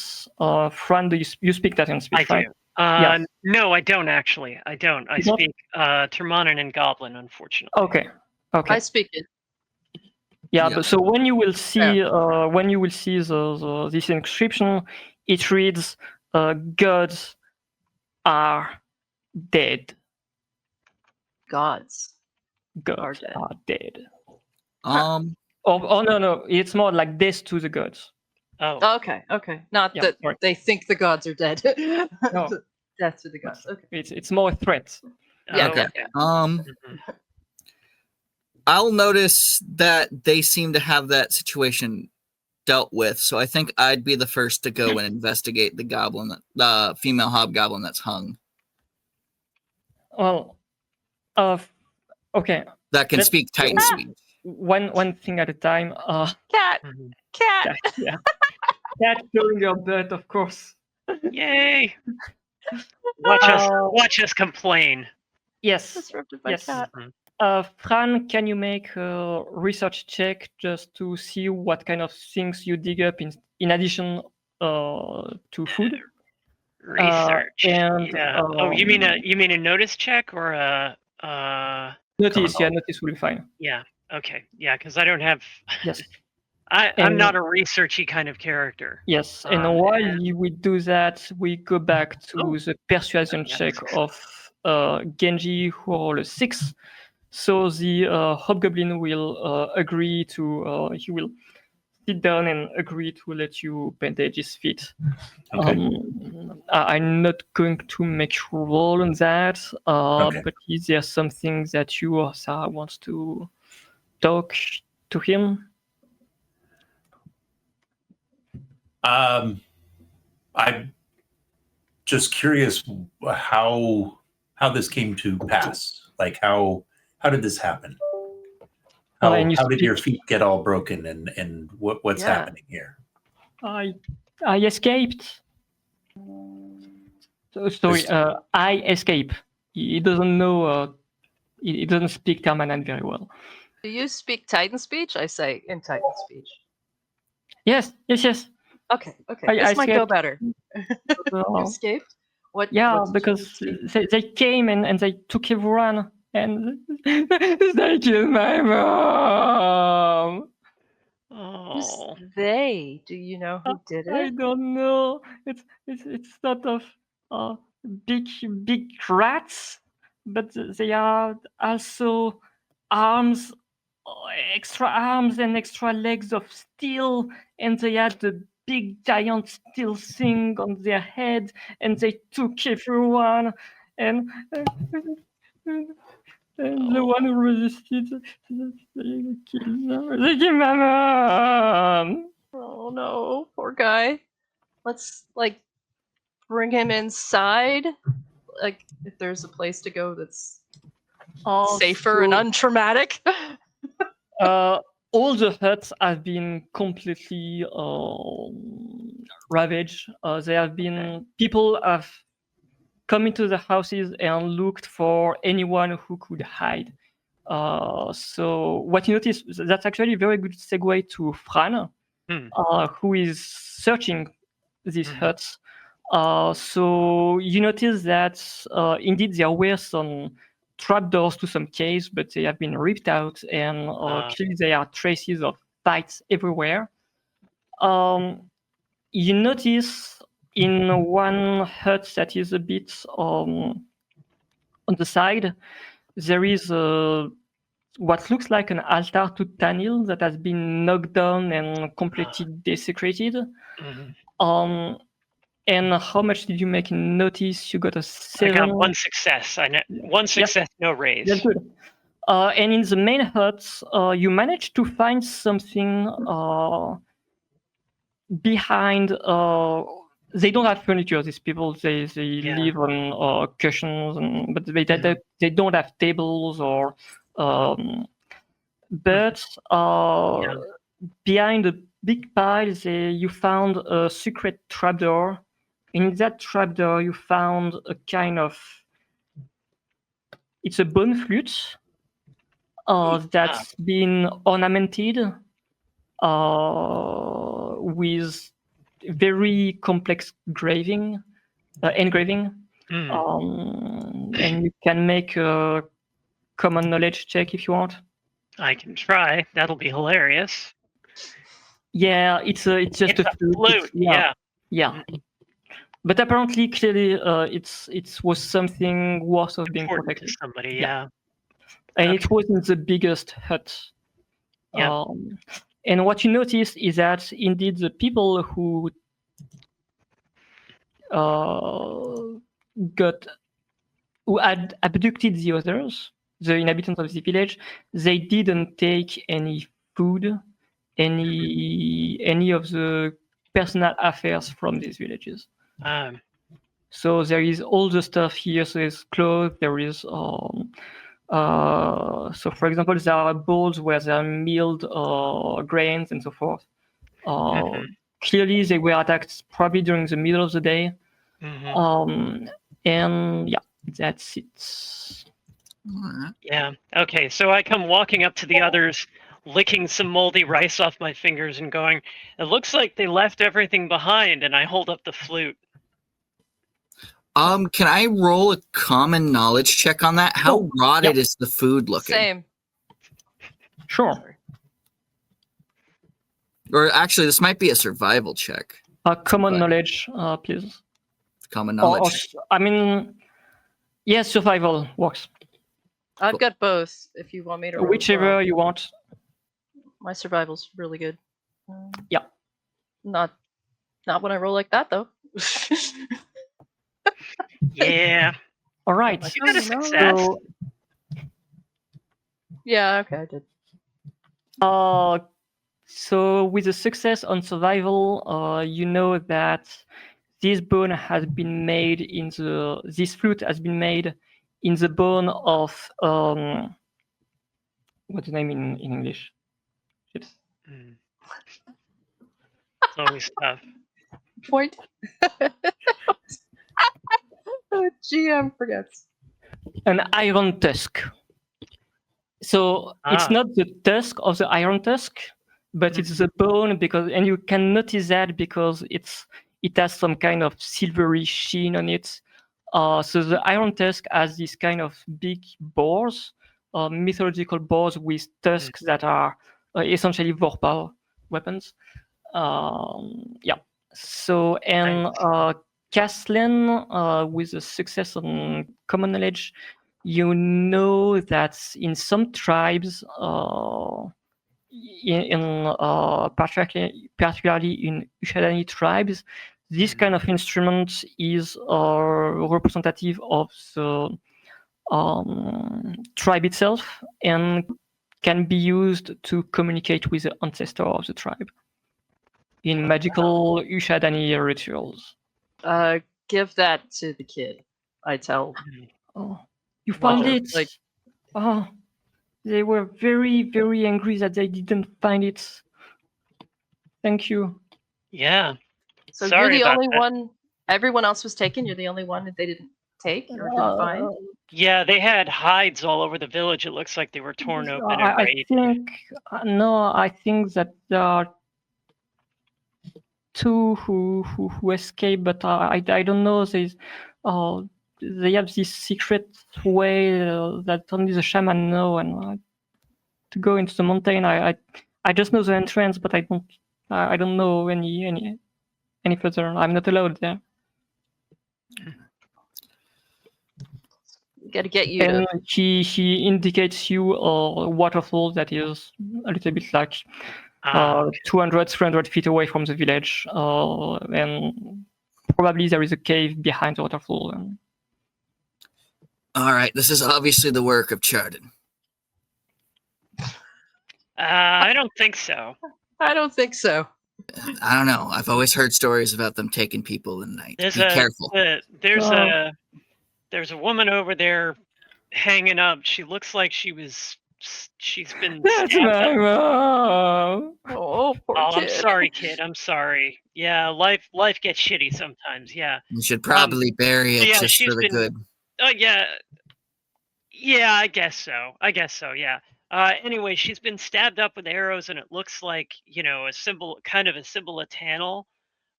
Fran, do you speak Titan speech? I right? do. Yes. No, I don't actually. I don't. I You don't? speak Termana and Goblin, unfortunately. Okay. I speak it. Yeah, Yeah. but so when you will see this inscription, it reads, "Gods are dead. Gods. Gods dead. are dead." Um, No, it's more like death to the gods. Oh, Okay. Not Yeah, that sorry. they think the gods are dead. No. Death to the gods. Okay. It's more a threat. Yeah, okay. yeah. Mhm. I'll notice that they seem to have that situation dealt with, so I think I'd be the first to go and investigate the female hobgoblin that's hung Well, okay. that can Let's- speak Titan speech. One thing at a time. Cat. Mhm. Cat. Yeah. Cat showing your butt, of course. Yay! Uh, Watch us complain. Yes. Disrupted by Yes. cat. Mhm. Fran, can you make a research check just to see what kind of things you dig up in addition to food? Research. And, yeah. Oh, you mean a notice check or a Notice? Yeah, notice will be fine. Yeah. Okay. Yeah, because I don't have. Yes. I'm And- not a researchy kind of character. Yes, and Um, while and- we do that, we go back to Oh. the persuasion Yes. check of Genji, who rolled a 6. So the hobgoblin will agree to. He will sit down and agree to let you bandage his feet. Okay. I'm not going to make you roll on that, Okay. but is there something that you or Sarah wants to talk to him? I'm just curious how this came to pass. Like how did this happen? How, And you how did speak- your feet get all broken and what's Yeah. happening here? I escaped. Sorry, I escape. He doesn't know. He doesn't speak Termana very well. Do you speak Titan speech? I say in Titan speech. Yes. Okay. I This might go escaped. better. You escaped? What? Yeah, what did you because escape? they came and they took everyone and they killed my mom. Who's Oh. they? Do you know who did I it? don't know. It's sort of big rats, but they are also arms, extra arms and extra legs of steel, and they had the big giant steel thing on their head, and they took everyone, and the one who resisted, they killed them. They killed my mom. Oh no, poor guy. Let's bring him inside. Like if there's a place to go that's safer and untraumatic. All the huts have been completely ravaged. There have been people have come into the houses and looked for anyone who could hide. So what you notice, that's actually a very good segue to Fran, who is searching these huts. So you notice that indeed there were some trapdoors to some caves, but they have been ripped out, and clearly there are traces of fights everywhere. You notice in one hut that is a bit on the side, there is what looks like an altar to Tanil that has been knocked down and completely desecrated. Mhm. And how much did you make in notice? You got a I 7. got one success. One success, no raise. That's good. And in the main hut, you managed to find something behind. They don't have furniture. These people, they Yeah. live on cushions, but Mhm. they don't have tables or. But Yeah. behind a big pile, you found a secret trapdoor. In that trapdoor, you found a kind of. It's a bone flute that's been ornamented with very complex engraving. And you can make a common knowledge check if you want. I can try. That'll be hilarious. Yeah, it's just It's a a flute. flute. Yeah. Yeah. But apparently, clearly, it was something worth of being Important to protected. somebody. Yeah. Yeah. And Okay. it was in the biggest hut. Yep. And what you notice is that indeed the people who had abducted the others, the inhabitants of the village, they didn't take any food, any of the personal affairs from these villages. So there is all the stuff here. So there's clothes. There is so for example, there are bowls where there are milled grains and so forth. Clearly, they were attacked probably during the middle of the day. And yeah, that's it. Yeah. Okay. So I come walking up to the others, licking some moldy rice off my fingers and going, "It looks like they left everything behind." And I hold up the flute. Can I roll a common knowledge check on that? How rotted is the food looking? Same. Sure. Or actually, this might be a survival check. Common knowledge, please. Common knowledge. I mean, yes, survival works. I've got both. If you want me to roll as Whichever well. you want. My survival's really good. Yeah. Not when I roll like that though. Yeah. All right. You got a success. Yeah. Okay, I did. So with a success on survival, you know that this bone has been made this flute has been made in the bone of what's the name in English? It's always tough. Point. GM forgets. An iron tusk. So it's not the tusk of the iron tusk, but it's the bone and you can notice that because it has some kind of silvery sheen on it. So the iron tusk has this kind of big boars, mythological boars with tusks that are essentially Vorpal weapons. Yeah. So Caslin, with a success on common knowledge, you know that in some tribes, particularly in Ushadani tribes, this kind of instrument is representative of the tribe itself and can be used to communicate with the ancestor of the tribe in magical Ushadani rituals. Give that to the kid. I tell. Oh, you found it? Oh, they were very, very angry that they didn't find it. Thank you. Yeah. So Sorry you're the about only that. one. Everyone else was taken. You're the only one that they didn't take or didn't find. Yeah, they had hides all over the village. It looks like they were torn open and I raped. think I think that there are two who escaped, but I don't know. They have this secret way that only the shaman know, and to go into the mountain. I just know the entrance, but I don't know any. any further. I'm not allowed there. Got to get you And to. he indicates you a waterfall that is a little bit like Okay. 200, 300 feet away from the village, and probably there is a cave behind the waterfall. And All right, this is obviously the work of Chardon. I don't think so. I don't think so. I don't know. I've always heard stories about them taking people in the night. There's Be careful. there's a woman over there hanging up. She looks like she's been that's stabbed my up. mom. Oh, poor Oh, kid. I'm sorry, kid. I'm sorry. Yeah, life gets shitty sometimes. Yeah. We should probably bury it yeah, just she's for the been- good. Oh yeah. Yeah, I guess so. Yeah. Anyway, she's been stabbed up with arrows, and it looks like a symbol, kind of a symbol of Tannel.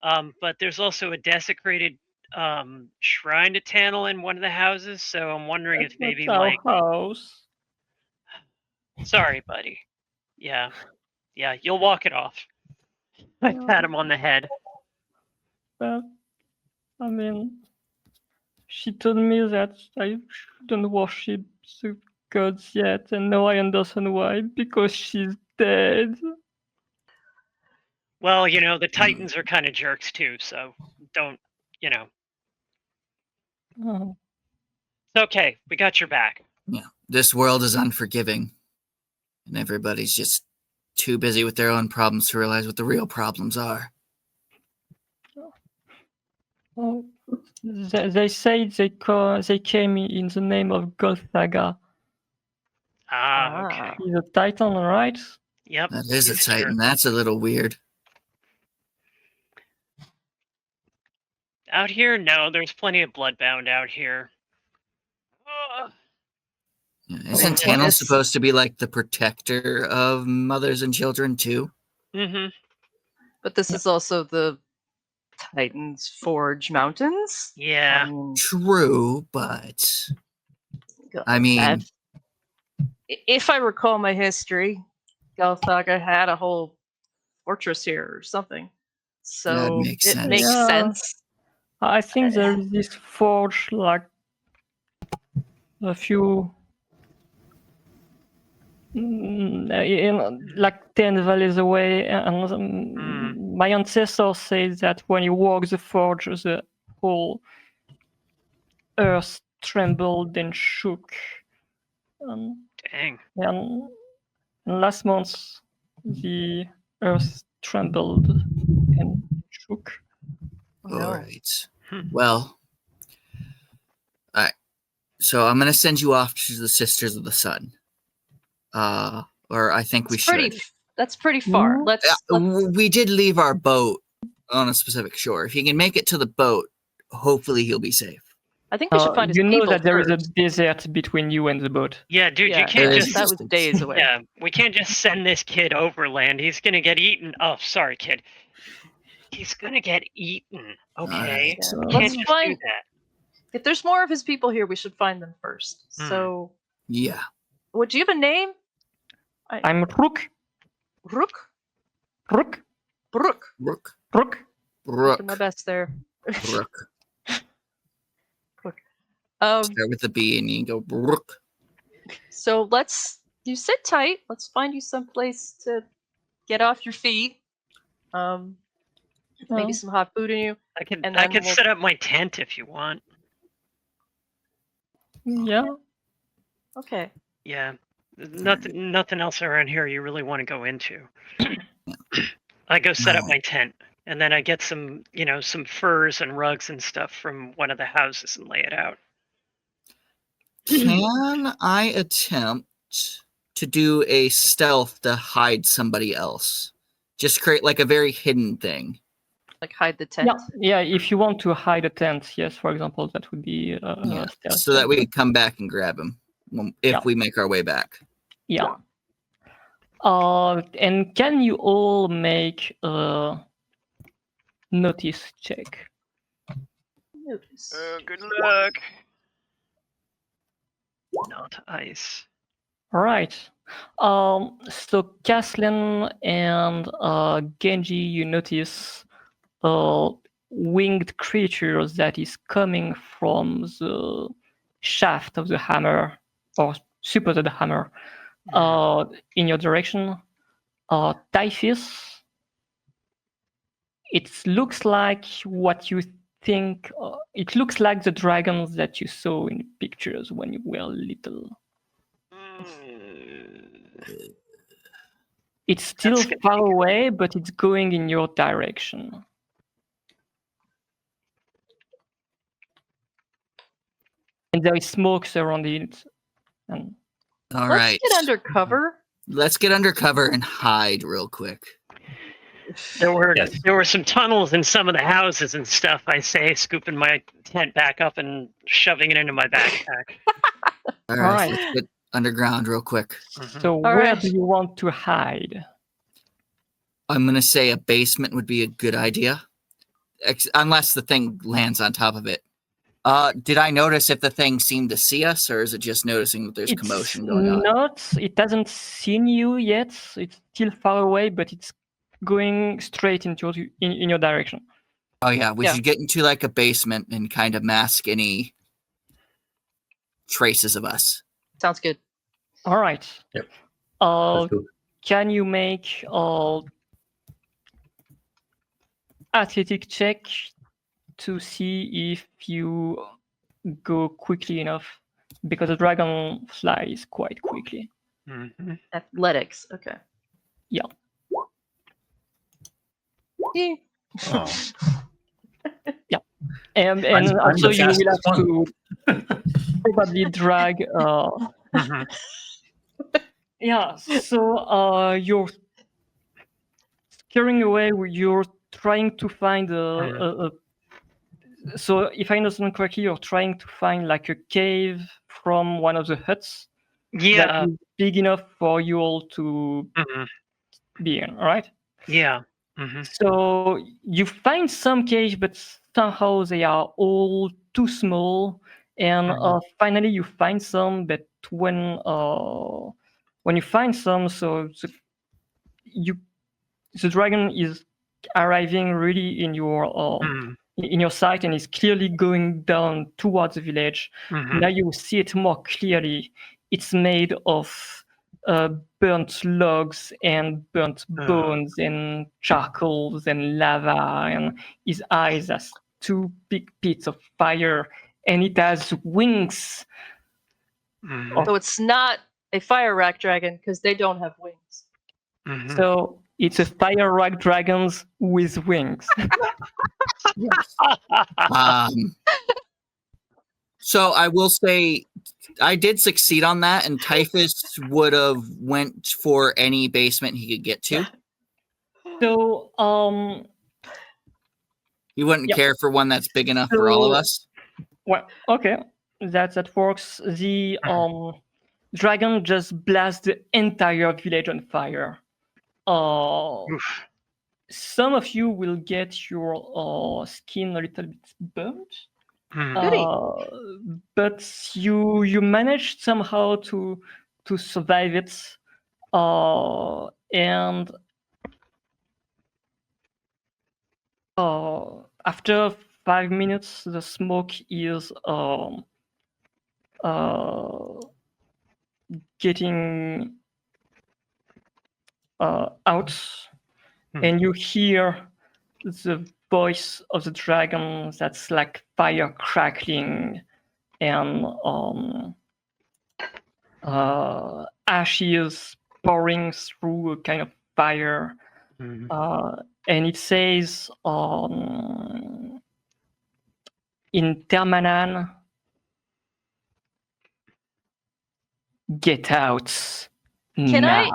But there's also a desecrated shrine to Tannel in one of the houses. So I'm wondering if That's maybe our like, house. sorry, buddy. Yeah, you'll walk it off. I pat him on the head. But I mean, she told me that I shouldn't worship the gods yet, and now I understand why. Because she's dead. Well, the Titans are kind of jerks too, so don't, Oh, It's okay. We got your back. Yeah, this world is unforgiving, and everybody's just too busy with their own problems to realize what the real problems are. oh. They say they came in the name of Golthaga. Okay. He's a Titan, right? Yep. That is a he's Titan. jerk. That's a little weird. Out here, no. There's plenty of bloodbound out here. Yeah, isn't Yeah. Tannel supposed to be like the protector of mothers and children too? Mm-hmm. But this is also the Titans Forge Mountains. Yeah. True, but God, I mean, if I recall my history, Galthaga had a whole fortress here or something. So makes it sense. makes Yeah. sense. I think there is this forge like a few, like 10 valleys away, and my ancestor says that when you walk the forge, the whole earth trembled and shook. Dang. And last month, the earth trembled and shook. No. all right. Hmm. Well, all right. So I'm gonna send you off to the Sisters of the Sun. Or I think we should. That's pretty far. Mhm. Let's We did leave our boat on a specific shore. If he can make it to the boat, hopefully he'll be safe. I think we should find his you know people that there is a first. desert between you and the boat. Yeah, dude, Yeah, you can't there is just. that was days away. Yeah, we can't just send this kid overland. He's gonna get eaten. Oh, sorry, kid. He's gonna get eaten. Okay. Yeah. We Let's can't just do find. that. If there's more of his people here, we should find them first. So, Yeah. do you have a name? I'm Rook. Rook. Rook. Brook. Rook. Rook. Rook. Making my best there. Rook. Um. Start with the B and you go Rook. So you sit tight. Let's find you someplace to get off your feet. Maybe Oh. some hot food in you. I could And I then could we'll- set up my tent if you want. Yeah. Okay. Yeah. Nothing else around here you really want to go into. I go set up my tent, and then I get some furs and rugs and stuff from one of the houses and lay it out. Can I attempt to do a stealth to hide somebody else? Just create like a very hidden thing. Like hide the tent. Yeah. If you want to hide a tent, yes, for example, that would be stealth. So that we can come back and grab him if Yeah. we make our way back. Yeah. And can you all make a notice check? Notice. Good luck. Not ice. All right. So Caslin and Genji, you notice winged creature that is coming from the shaft of the hammer, or supposed hammer, in your direction. Typhus, it looks like what you think. It looks like the dragons that you saw in pictures when you were little. It's still That's gonna far be good. away, but it's going in your direction. And there is smoke surrounding it. And All Let's right. get under cover. Let's get under cover and hide real quick. There were Yes. some tunnels in some of the houses and stuff. I say, scooping my tent back up and shoving it into my backpack. All All right, right. let's get underground real quick. so where right. do you want to hide? I'm gonna say a basement would be a good idea, unless the thing lands on top of it. Did I notice if the thing seemed to see us, or is it just noticing that there's commotion going on? It hasn't seen you yet. It's still far away, but it's going straight into in your direction. Oh yeah, we Yeah. should get into like a basement and kind of mask any traces of us. Sounds good. All right. Yep. Uh, Let's go. can you make athletic check to see if you go quickly enough? Because the dragon flies quite quickly. Mhm. Athletics. Okay. Yeah. Yeah. Oh. And I'm also the you will fastest have one. to probably drag. Mhm. Yeah. So you're scaring away. You're trying to find a. So if I understand correctly, you're trying to find like a cave from one of the huts Yeah. that is big enough for you all to Mhm. be in. All right. Yeah. Mhm. So you find some caves, but somehow they are all too small. And finally, you find some. But when you find some, so the dragon is arriving really in your Mhm. in your sight and is clearly going down towards the village. Mhm. Now you see it more clearly. It's made of burnt logs and burnt bones and charcoals and lava, and his eyes are two big pits of fire, and it has wings. Mhm. So it's not a fire rack dragon because they don't have wings. Mhm. So it's a fire rock dragons with wings. Yes. So I will say I did succeed on that, and Typhus would have went for any basement he could get to. So He wouldn't Yep. care for one that's big enough for all of So- us. well, okay, that works. The dragon just blasts the entire village on fire. Oof. Some of you will get your skin a little bit burnt, Mhm. but you managed somehow to survive it, and after 5 minutes, the smoke is getting out, and you hear the voice of the dragon that's like fire crackling and ashes pouring through a kind of fire. Mhm. And it says in Termana, get out Can now.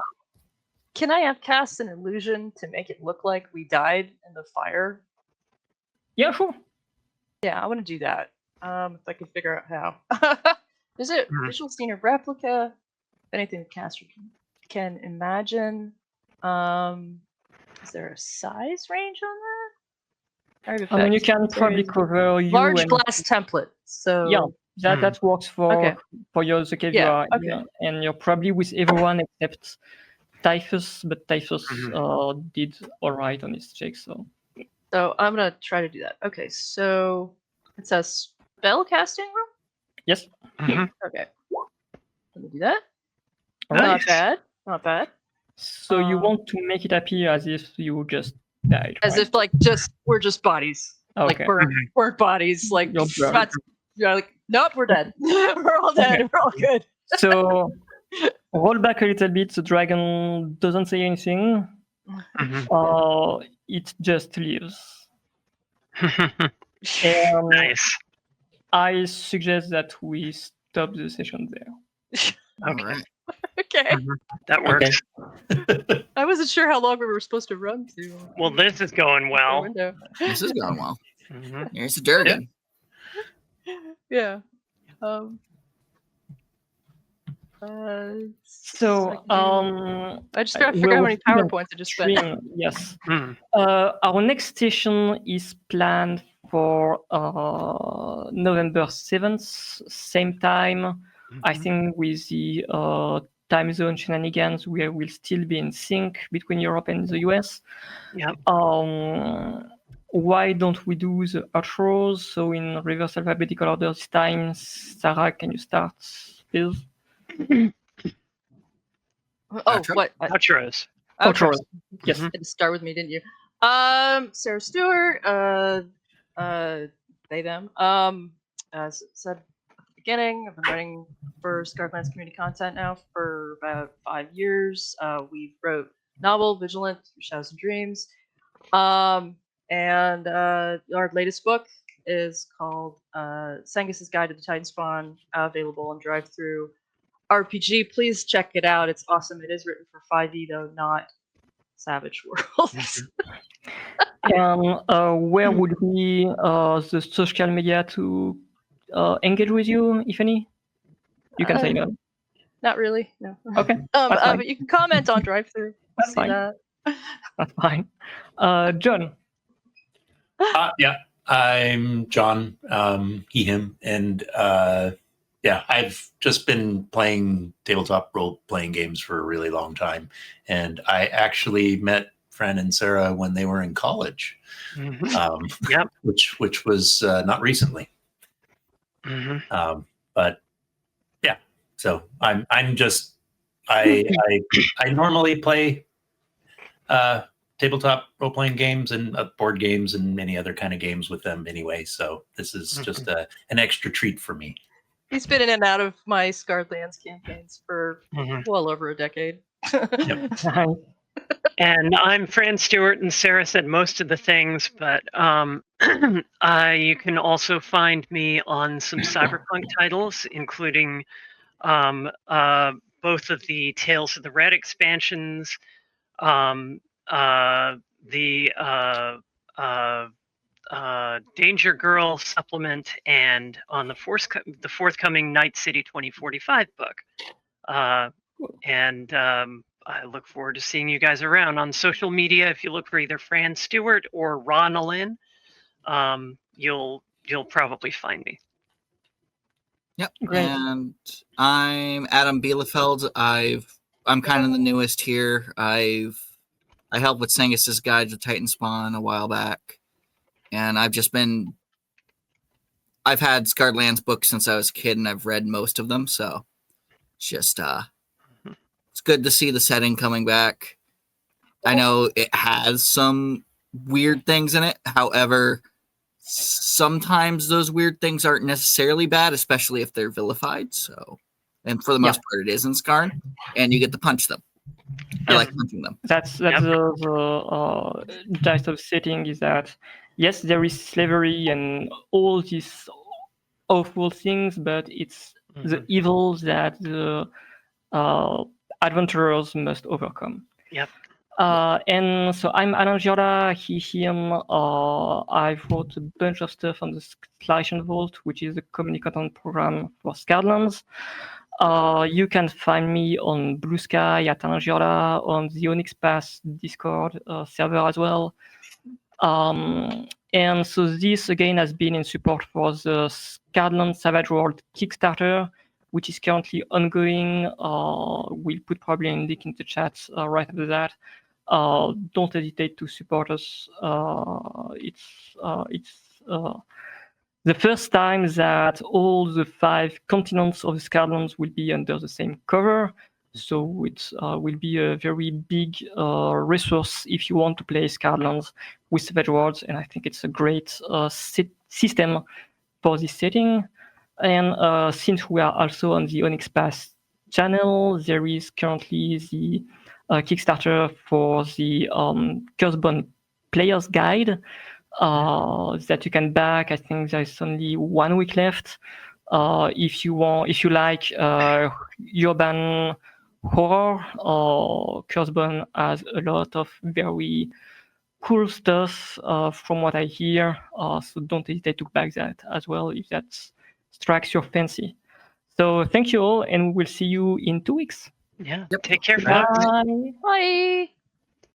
Can I have cast an illusion to make it look like we died in the fire? Yeah, sure. Yeah, I want to do that. If I can figure out how. Is it visual scene or replica? If anything, the caster can imagine. Is there a size range on that? Art I mean, you effects, can probably materials. cover you Large and glass template. So yeah, that works for Okay. you, the cave you Yeah, are in, okay. and you're probably with everyone except Typhus, but Typhus did all right on his check. So So I'm gonna try to do that. Okay, so it says spell casting room. Yes. Mhm. Okay, let me do that. All right. Not Nice. bad. Not bad. So you want to make it appear as if you just died, As right? if like we're just bodies, like Okay. burnt bodies. Like You're burnt. not, like nope, we're dead. We're all dead. Okay. We're all good. So roll back a little bit. The dragon doesn't say anything. Mhm. It just leaves. And Nice. I suggest that we stop the session there. All Okay. right. Okay, Mhm. That works. I wasn't sure how long we were supposed to run to. Well, this is going the well. window. This is going well. Mhm. Here's the Durgan. Yeah. So I just gotta figure out how many PowerPoints I just spent. Yes. Mm. Our next station is planned for November 7th, same time. I Mhm. think with the time zone shenanigans, we will still be in sync between Europe and the US. Yep. Why don't we do the outros? So in reverse alphabetical order this time. Sarah, can you start, please? Oh, Outro? what? Outros. Outros. Yes. Mhm. Had to start with me, didn't you? Sarah Stewart, they them. As said at the beginning, I've been writing for Scarlet's community content now for about 5 years. We wrote novel Vigilant, Through Shadows and Dreams. And our latest book is called Sangus's Guide to the Titan Spawn, available on Drive-Thru RPG. Please check it out. It's awesome. It is written for 5e though, not Savage Worlds. And where would be the social media to engage with you, if any? You can say no. Not really. No. Okay, that's fine. But you can comment on Drive-Thru. That's See fine. that. That's fine. John. Yeah, I'm John, he, him, and yeah, I've just been playing tabletop role-playing games for a really long time, and I actually met Fran and Sarah when they were in college, Mhm. Yep. which was not recently, Mhm. but yeah. So I'm just I normally play tabletop role-playing games and board games and many other kind of games with them anyway. So this is just an extra treat for me. He's been in and out of my Scarred Lands campaigns for Mhm. well over a decade. Hi. And I'm Fran Stewart, and Sarah said most of the things, but you can also find me on some cyberpunk titles, including both of the Tales of the Red expansions, um, the Danger Girl supplement, and on the forthcoming Night City 2045 book. And I look forward to seeing you guys around on social media. If you look for either Fran Stewart or Ronalyn, you'll probably find me. Yep. Great. And I'm Adam Bielefeld. I'm kind of the newest here. I helped with Sangus's Guide to Titan Spawn a while back, and I've had Scarred Lands books since I was a kid, and I've read most of them. So it's just it's good to see the setting coming back. I know it has some weird things in it. However, sometimes those weird things aren't necessarily bad, especially if they're vilified. So, and for the most part, it is in Scarred, and you get to punch them. I like punching them. That's Yep. the gist of setting is that yes, there is slavery and all these awful things, but it's the evils that the adventurers must overcome. Yep. And so I'm Alain Giorla, he, him. I've wrote a bunch of stuff on the Skyline Vault, which is a community content program for Scarlands. You can find me on Blue Sky at Alain Giorla, on the Onyx Pass Discord server as well. And so this again has been in support for the Scarland Savage World Kickstarter, which is currently ongoing. We'll put probably a link in the chat right after that. don't hesitate to support us. It's the first time that all the 5 continents of the Scarlands will be under the same cover. So it will be a very big resource if you want to play Scarlands with Savage Worlds, and I think it's a great system for this setting. And since we are also on the Onyx Pass channel, there is currently the Kickstarter for the Cursebone Player's Guide that you can back. I think there's only 1 week left. If you like urban horror, Cursebone has a lot of very cool stuff from what I hear. So don't hesitate to back that as well if that strikes your fancy. So thank you all, and we'll see you in 2 weeks. Yeah. Yep. Take care, folks. Bye. Bye.